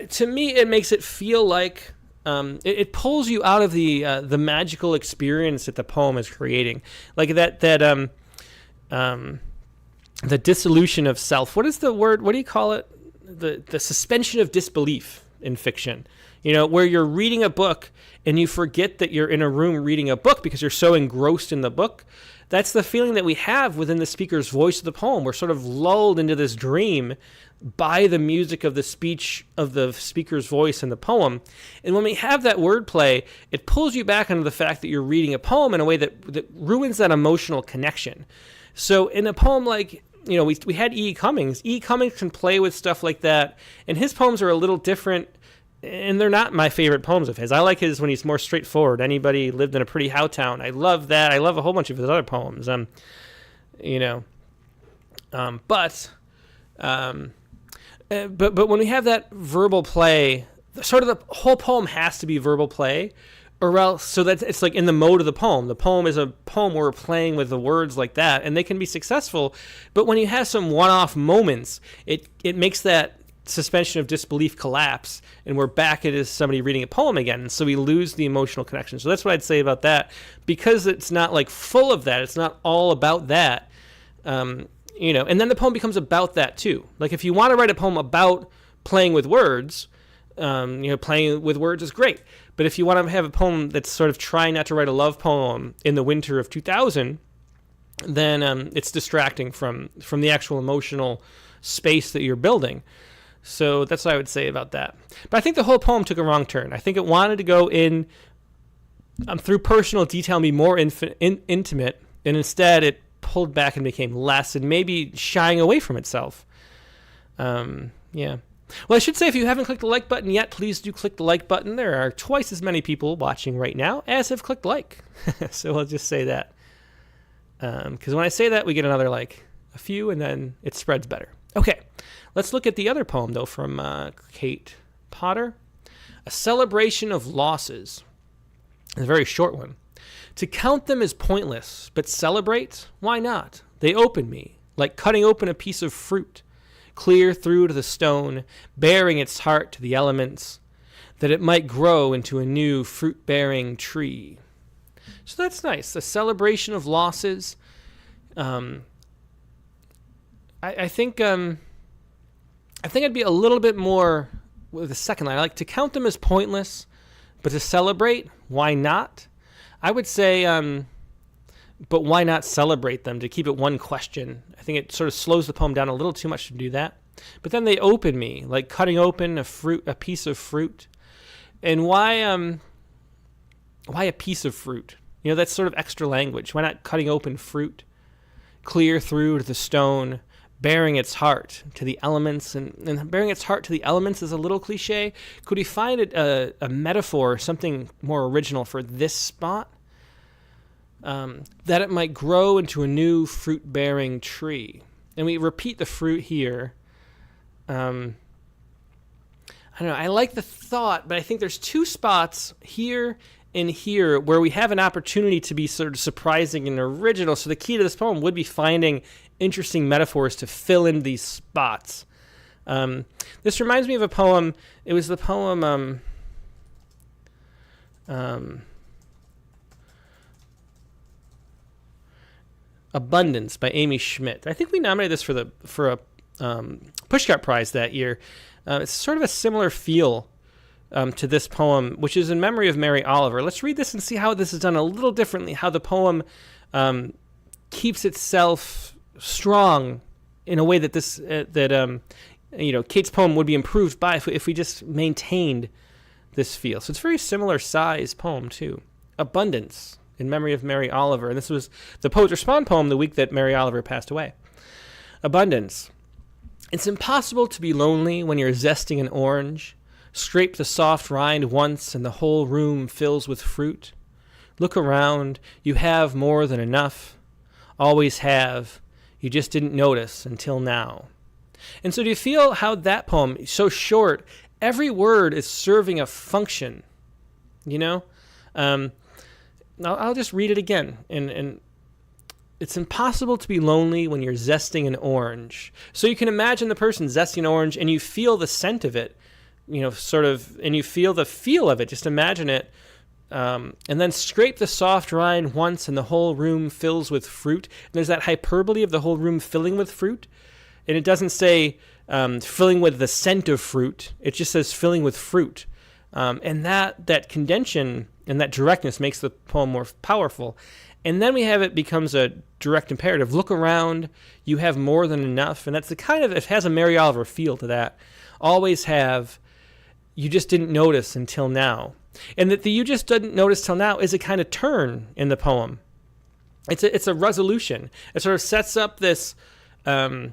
Speaker 1: to me, it makes it feel like it pulls you out of the magical experience that the poem is creating, like the dissolution of self. What is the word? What do you call it? The suspension of disbelief in fiction. Where you're reading a book and you forget that you're in a room reading a book because you're so engrossed in the book. That's the feeling that we have within the speaker's voice of the poem. We're sort of lulled into this dream by the music of the speech of the speaker's voice in the poem. And when we have that wordplay, it pulls you back into the fact that you're reading a poem in a way that ruins that emotional connection. So in a poem like, we had E. Cummings. E. Cummings can play with stuff like that, and his poems are a little different, and they're not my favorite poems of his. I like his when he's more straightforward. Anybody lived in a pretty how town. I love that. I love a whole bunch of his other poems. But when we have that verbal play, sort of the whole poem has to be verbal play, or else so that it's like in the mode of the poem. The poem is a poem where we're playing with the words like that, and they can be successful. But when you have some one-off moments, it makes that suspension of disbelief collapse, and we're back at as somebody reading a poem again, and so we lose the emotional connection. So that's what I'd say about that, because it's not like full of that. It's not all about that, and then the poem becomes about that too. Like if you want to write a poem about playing with words, playing with words is great. But if you want to have a poem that's sort of trying not to write a love poem in the winter of 2000, then it's distracting from the actual emotional space that you're building. So that's what I would say about that. But I think the whole poem took a wrong turn. I think it wanted to go in through personal detail and be more intimate, and instead it pulled back and became less and maybe shying away from itself. Yeah. Well, I should say, if you haven't clicked the like button yet, please do click the like button. There are twice as many people watching right now as have clicked like. So I'll just say that. Because when I say that, we get another like, a few, and then it spreads better. Okay, let's look at the other poem, though, from Kate Potter. A Celebration of Losses. It's a very short one. To count them is pointless, but celebrate? Why not? They open me, like cutting open a piece of fruit, clear through to the stone, bearing its heart to the elements, that it might grow into a new fruit-bearing tree. So that's nice. A celebration of losses. I think I'd be a little bit more with the second line. I like to count them as pointless, but to celebrate, why not? I would say, but why not celebrate them, to keep it one question? I think it sort of slows the poem down a little too much to do that. But then they open me, like cutting open a piece of fruit. And why a piece of fruit? You know, that's sort of extra language. Why not cutting open fruit, clear through to the stone, bearing its heart to the elements? And bearing its heart to the elements is a little cliche. Could we find a metaphor, something more original for this spot? That it might grow into a new fruit-bearing tree. And we repeat the fruit here. I don't know. I like the thought, but I think there's two spots here and here where we have an opportunity to be sort of surprising and original. So the key to this poem would be finding interesting metaphors to fill in these spots. This reminds me of a poem. It was the poem Abundance by Amy Schmidt. I think we nominated this for a Pushcart Prize that year. It's sort of a similar feel to this poem, which is in memory of Mary Oliver. Let's read this and see how this is done a little differently, how the poem keeps itself strong in a way that Kate's poem would be improved by if we just maintained this feel. So it's a very similar size poem too. Abundance in memory of Mary Oliver. And this was the Poets Respond poem the week that Mary Oliver passed away. Abundance. It's impossible to be lonely when you're zesting an orange. Scrape the soft rind once and the whole room fills with fruit. Look around. You have more than enough. Always have. You just didn't notice until now. And so do you feel how that poem is so short? Every word is serving a function, you know? I'll just read it again. And it's impossible to be lonely when you're zesting an orange. So you can imagine the person zesting an orange and you feel the scent of it, you know, sort of, and you feel the feel of it. Just imagine it. And then scrape the soft rind once and the whole room fills with fruit. And there's that hyperbole of the whole room filling with fruit. And it doesn't say filling with the scent of fruit. It just says filling with fruit. And that condension and that directness makes the poem more powerful. And then it becomes a direct imperative. Look around. You have more than enough. And that's it has a Mary Oliver feel to that. Always have. You just didn't notice until now. And that the you just didn't notice till now is a kind of turn in the poem. It's a resolution. It sort of sets up this, this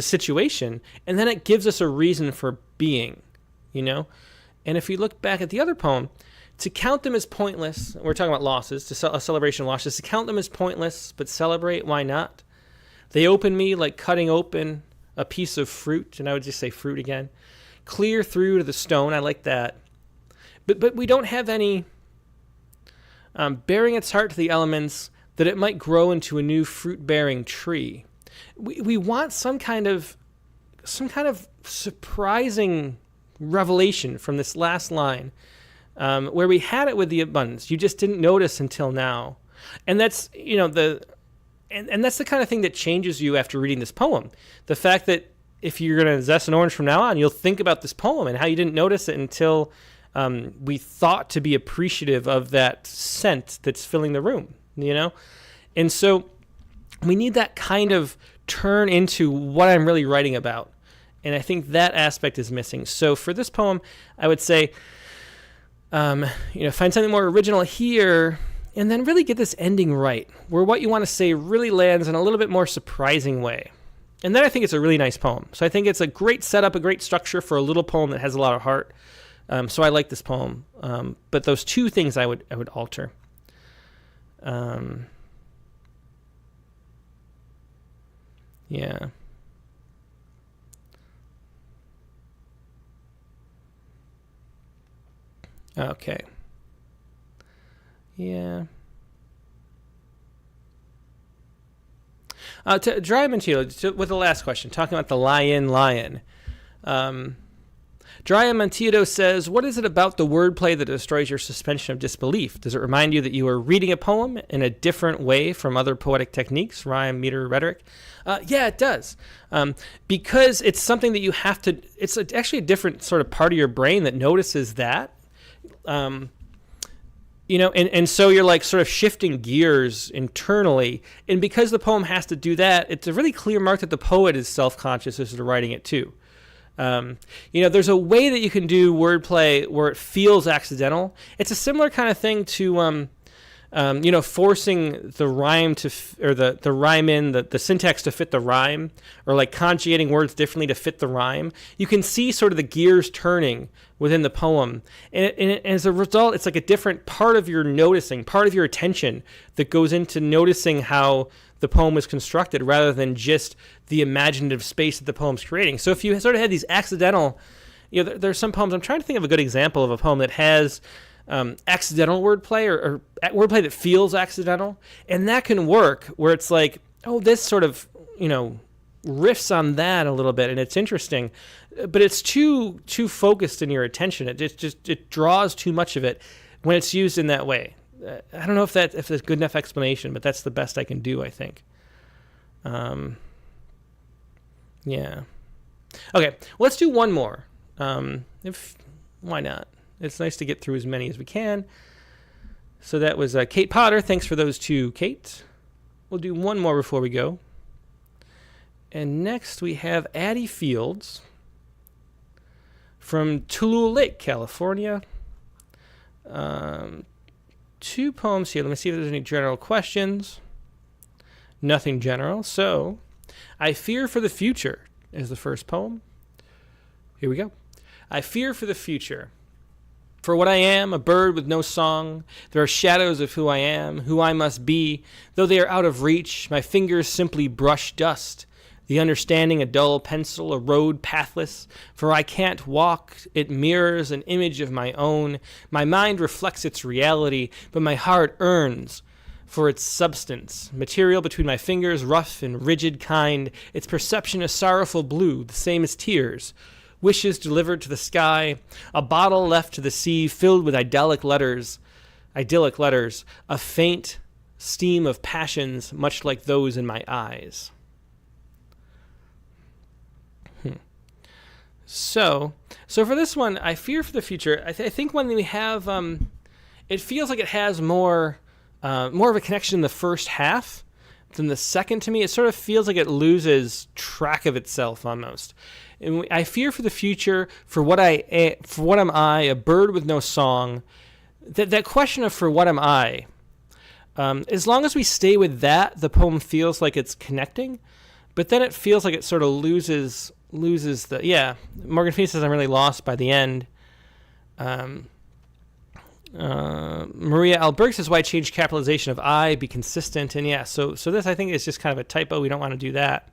Speaker 1: situation, and then it gives us a reason for being, you know. And if you look back at the other poem, to count them as pointless, we're talking about losses, a celebration of losses, to count them as pointless, but celebrate, why not? They open me like cutting open a piece of fruit, and I would just say fruit again. Clear through to the stone, I like that. But we don't have any bearing its heart to the elements that it might grow into a new fruit-bearing tree. We want some kind of surprising revelation from this last line, where we had it with the abundance. You just didn't notice until now. And that's, and that's the kind of thing that changes you after reading this poem. The fact that if you're going to zest an orange from now on, you'll think about this poem and how you didn't notice it until we thought to be appreciative of that scent that's filling the room, you know? And so we need that kind of turn into what I'm really writing about. And I think that aspect is missing. So for this poem, I would say, find something more original here, and then really get this ending right, where what you want to say really lands in a little bit more surprising way. And then I think it's a really nice poem. So I think it's a great setup, a great structure for a little poem that has a lot of heart. So I like this poem. But those two things I would alter. Yeah. Okay. Yeah. To drive into with the last question, talking about the lion. Dria Montito says, what is it about the wordplay that destroys your suspension of disbelief? Does it remind you that you are reading a poem in a different way from other poetic techniques, rhyme, meter, rhetoric? Yeah, it does. Because it's something that you have to, it's actually a different sort of part of your brain that notices that. And so you're like sort of shifting gears internally. And because the poem has to do that, it's a really clear mark that the poet is self-conscious as to writing it too. There's a way that you can do wordplay where it feels accidental. It's a similar kind of thing to, forcing the rhyme or the rhyme in the syntax to fit the rhyme, or like conjugating words differently to fit the rhyme. You can see sort of the gears turning within the poem, and as a result, it's like a different part of your noticing, part of your attention that goes into noticing how the poem is constructed, rather than just the imaginative space that the poem's creating. So if you sort of had these accidental, there's some poems. I'm trying to think of a good example of a poem that has accidental wordplay or wordplay that feels accidental, and that can work where it's like, oh, this sort of riffs on that a little bit, and it's interesting, but it's too focused in your attention. It draws too much of it when it's used in that way. I don't know if that's a good enough explanation, but that's the best I can do, I think. Yeah. Okay, let's do one more. Why not? It's nice to get through as many as we can. So that was Kate Potter. Thanks for those two, Kate. We'll do one more before we go. And next we have Addie Fields from Tooele Lake, California. Two poems here. Let me see if there's any general questions. Nothing general. So, I Fear for the Future is the first poem. Here we go. I fear for the future. For what I am, a bird with no song, there are shadows of who I am, who I must be. Though they are out of reach, my fingers simply brush dust. The understanding a dull pencil, a road pathless. For I can't walk, it mirrors an image of my own. My mind reflects its reality, but my heart yearns for its substance. Material between my fingers, rough and rigid kind. Its perception a sorrowful blue, the same as tears. Wishes delivered to the sky, a bottle left to the sea filled with idyllic letters, a faint steam of passions much like those in my eyes. So for this one, I fear for the future. I think when we have, it feels like it has more of a connection in the first half than the second. To me, it sort of feels like it loses track of itself almost. And I fear for the future. For what am I? A bird with no song. That question of for what am I? As long as we stay with that, the poem feels like it's connecting. But then it feels like it sort of loses the, yeah. Morgan Phoenix says I'm really lost by the end. Maria Alberg says why change capitalization of I, be consistent, and yeah. So this I think is just kind of a typo. We don't want to do that.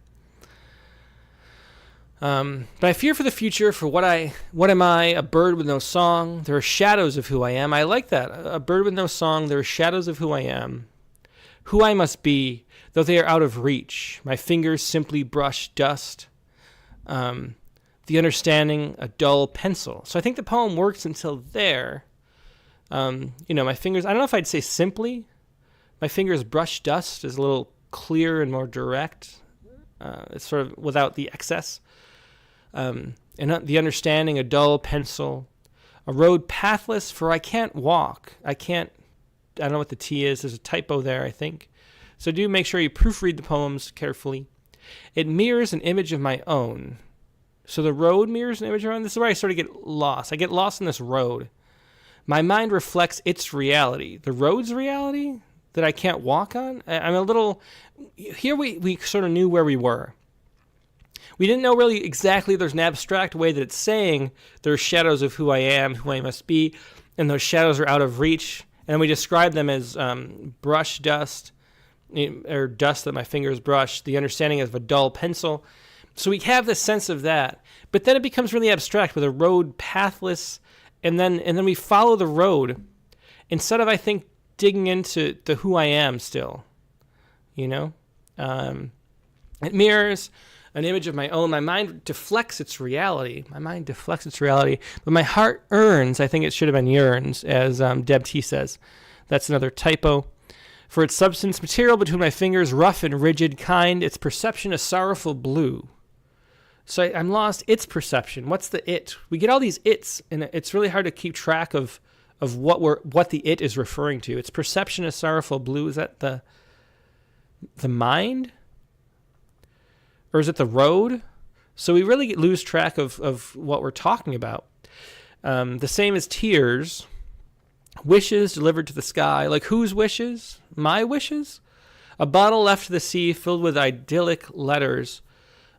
Speaker 1: But I fear for the future. For what am I? A bird with no song. There are shadows of who I am. I like that. A bird with no song. There are shadows of who I am. Who I must be, though they are out of reach. My fingers simply brush dust. The understanding a dull pencil. So I think the poem works until there. My fingers, I don't know if I'd say simply. My fingers brush dust is a little clearer and more direct. It's sort of without the excess. And the understanding a dull pencil. A road pathless, for I can't walk. I don't know what the T is. There's a typo there, I think. So do make sure you proofread the poems carefully. It mirrors an image of my own. So the road mirrors an image of my own. This is where I sort of get lost. I get lost in this road. My mind reflects its reality. The road's reality that I can't walk on? I'm a little... Here we sort of knew where we were. We didn't know really exactly. There's an abstract way that it's saying there's shadows of who I am, who I must be, and those shadows are out of reach. And we describe them as brush dust, or dust that my fingers brush, the understanding of a dull pencil. So we have this sense of that. But then it becomes really abstract with a road pathless, and then we follow the road instead of, I think, digging into who I am still. It mirrors an image of my own. My mind deflects its reality. But my heart earns. I think it should have been yearns, as Deb T says. That's another typo. For its substance, material between my fingers, rough and rigid, kind, its perception a sorrowful blue. So I'm lost. Its perception. What's the it? We get all these its, and it's really hard to keep track of what the it is referring to. Its perception a sorrowful blue. Is that the mind? Or is it the road? So we really lose track of what we're talking about. The same as tears. Wishes delivered to the sky. Like whose wishes? My wishes? A bottle left to the sea filled with idyllic letters.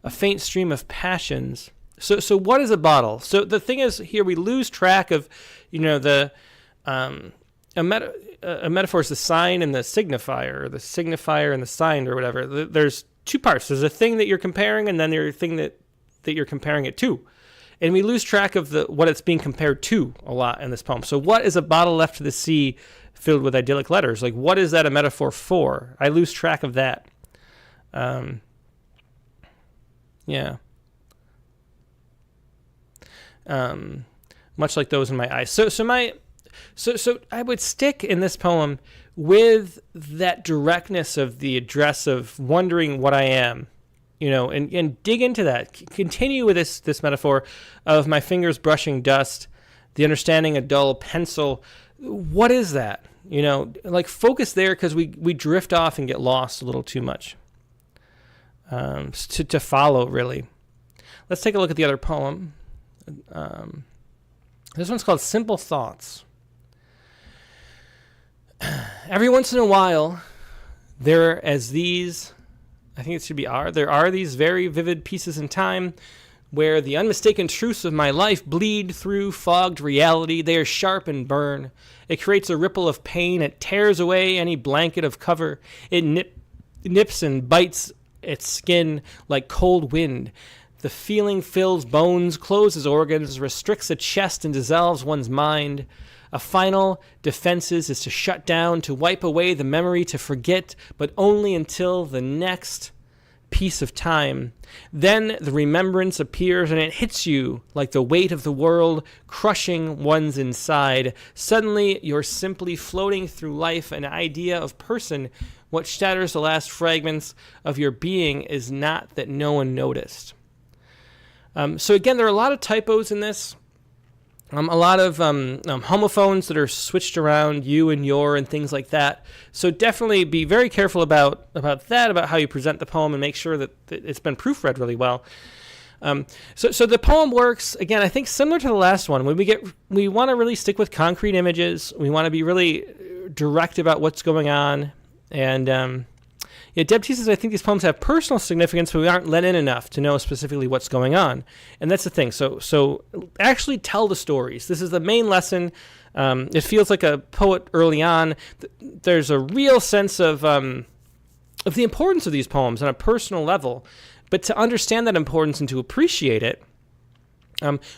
Speaker 1: A faint stream of passions. So what is a bottle? So the thing is here we lose track of, a metaphor is the sign and the signifier, or the signifier and the sign, or whatever. There's two parts. There's a thing that you're comparing, and then there's a thing that you're comparing it to. And we lose track of what it's being compared to a lot in this poem. So what is a bottle left to the sea filled with idyllic letters? Like, what is that a metaphor for? I lose track of that. Yeah. Much like those in my eyes. So I would stick in this poem with that directness of the address of wondering what I am. And dig into that. Continue with this metaphor of my fingers brushing dust, the understanding a dull pencil. What is that? Focus there, because we drift off and get lost a little too much to follow, really. Let's take a look at the other poem. This one's called Simple Thoughts. Every once in a while, there are these very vivid pieces in time where the unmistaken truths of my life bleed through fogged reality. They are sharp and burn. It creates a ripple of pain. It tears away any blanket of cover. It nips and bites its skin like cold wind. The feeling fills bones, closes organs, restricts the chest, and dissolves one's mind. A final defenses is to shut down, to wipe away the memory, to forget, but only until the next piece of time. Then the remembrance appears, and it hits you like the weight of the world, crushing one's inside. Suddenly, you're simply floating through life, an idea of person. What shatters the last fragments of your being is not that no one noticed. So again, there are a lot of typos in this. A lot of homophones that are switched around, you and your and things like that. So definitely be very careful about that, about how you present the poem, and make sure that it's been proofread really well. So the poem works, again, I think similar to the last one. When we want to really stick with concrete images. We want to be really direct about what's going on. And Deb T says, I think these poems have personal significance, but we aren't let in enough to know specifically what's going on. And that's the thing. So actually tell the stories. This is the main lesson. It feels like a poet early on. There's a real sense of the importance of these poems on a personal level. But to understand that importance and to appreciate it,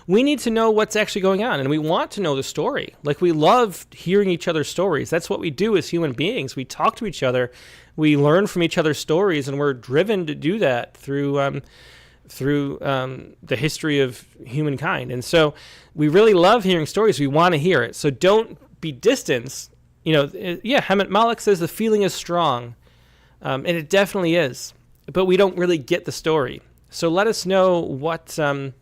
Speaker 1: we need to know what's actually going on, and we want to know the story. Like, we love hearing each other's stories. That's what we do as human beings. We talk to each other, we learn from each other's stories, and we're driven to do that through the history of humankind. And so we really love hearing stories. We want to hear it. So don't be distanced. Hemant Malik says the feeling is strong, and it definitely is. But we don't really get the story. So let us know what the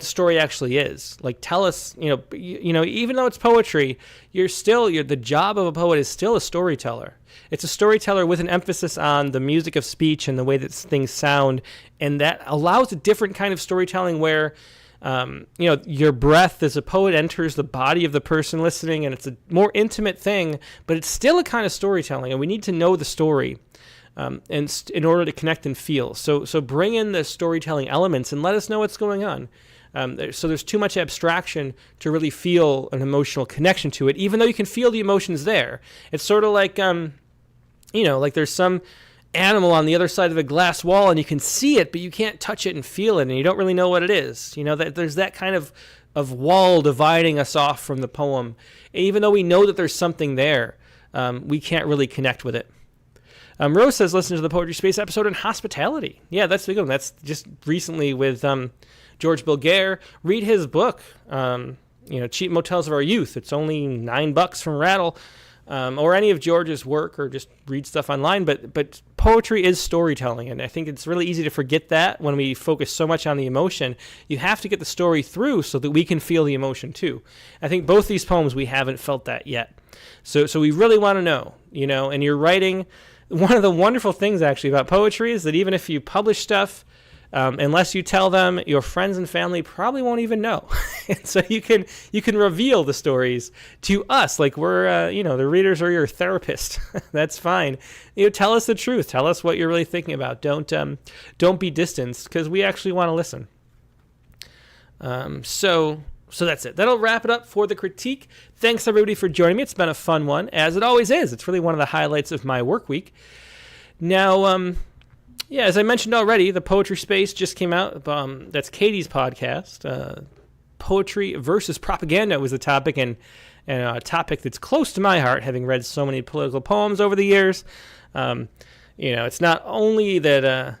Speaker 1: story actually is. Like, tell us, even though it's poetry, the job of a poet is still a storyteller. It's a storyteller with an emphasis on the music of speech and the way that things sound, and that allows a different kind of storytelling where, your breath as a poet enters the body of the person listening, and it's a more intimate thing, but it's still a kind of storytelling, and we need to know the story. In order to connect and feel. So bring in the storytelling elements and let us know what's going on. So there's too much abstraction to really feel an emotional connection to it, even though you can feel the emotions there. It's sort of like, like there's some animal on the other side of a glass wall and you can see it, but you can't touch it and feel it, and you don't really know what it is. That there's that kind of wall dividing us off from the poem. And even though we know that there's something there, we can't really connect with it. Rose says, listen to the Poetry Space episode on hospitality. Yeah, that's a good one. That's just recently with George Bilguer. Read his book, Cheap Motels of Our Youth. It's only $9 from Rattle, or any of George's work, or just read stuff online. But poetry is storytelling, and I think it's really easy to forget that when we focus so much on the emotion. You have to get the story through so that we can feel the emotion too. I think both these poems, we haven't felt that yet. So we really want to know, and you're writing. One of the wonderful things actually about poetry is that even if you publish stuff, unless you tell them, your friends and family probably won't even know. And so you can reveal the stories to us, like we're the readers are your therapist. That's fine. Tell us the truth. Tell us what you're really thinking about. Don't be distanced, because we actually want to listen. So that's it. That'll wrap it up for the critique. Thanks, everybody, for joining me. It's been a fun one, as it always is. It's really one of the highlights of my work week. Now, as I mentioned already, the Poetry Space just came out. That's Katie's podcast. Poetry versus propaganda was the topic, and a topic that's close to my heart, having read so many political poems over the years. It's not only that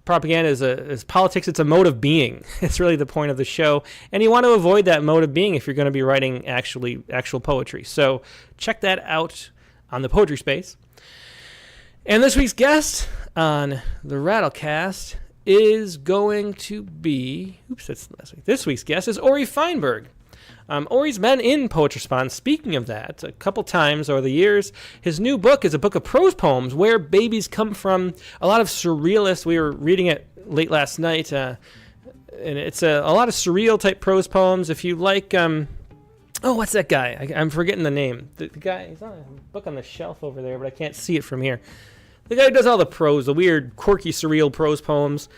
Speaker 1: propaganda is politics, it's a mode of being. It's really the point of the show. And you want to avoid that mode of being if you're going to be writing actual poetry. So check that out on the Poetry Space. And this week's guest on the Rattlecast is going to be... that's last week. This week's guest is Ori Feinberg. Ori's been in Poetry Spawn, speaking of that, a couple times over the years. His new book is a book of prose poems, Where Babies Come From. A lot of surrealist. We were reading it late last night, and it's a lot of surreal type prose poems. If you like, what's that guy? I'm forgetting the name. The guy, he's on a book on the shelf over there, but I can't see it from here. The guy who does all the prose, the weird, quirky, surreal prose poems.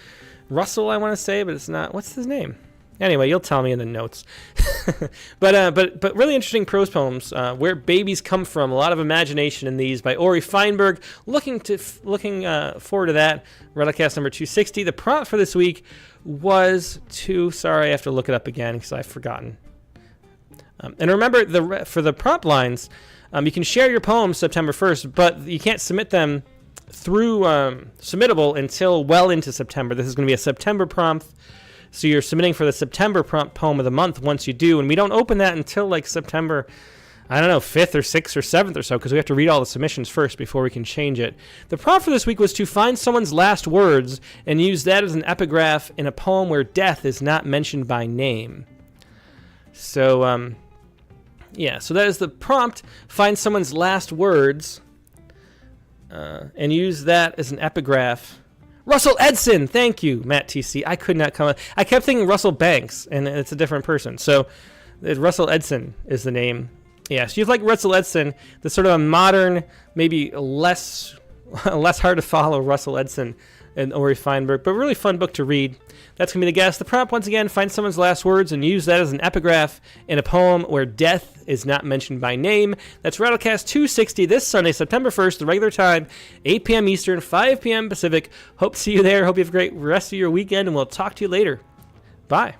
Speaker 1: Russell, I want to say, but it's not. What's his name? Anyway, you'll tell me in the notes. But really interesting prose poems. Where Babies Come From. A lot of imagination in these by Ori Feinberg. Looking forward to that. Rattlecast number 260. The prompt for this week was sorry, I have to look it up again because I've forgotten. And remember, for the prompt lines, you can share your poems September 1st, but you can't submit them through Submittable until well into September. This is going to be a September prompt. So you're submitting for the September prompt poem of the month once you do, and we don't open that until like September, 5th or 6th or 7th or so, because we have to read all the submissions first before we can change it. The prompt for this week was to find someone's last words and use that as an epigraph in a poem where death is not mentioned by name. So, so that is the prompt. Find someone's last words and use that as an epigraph. Russell Edson, thank you, Matt TC. I could not come up. I kept thinking Russell Banks, and it's a different person. So Russell Edson is the name. Yeah, so you'd like Russell Edson, the sort of a modern, maybe less hard to follow Russell Edson and Ori Feinberg, but really fun book to read. That's going to be the guess. The prompt, once again, find someone's last words and use that as an epigraph in a poem where death is not mentioned by name. That's Rattlecast 260 this Sunday, September 1st, the regular time, 8 p.m. Eastern, 5 p.m. Pacific. Hope to see you there. Hope you have a great rest of your weekend, and we'll talk to you later. Bye.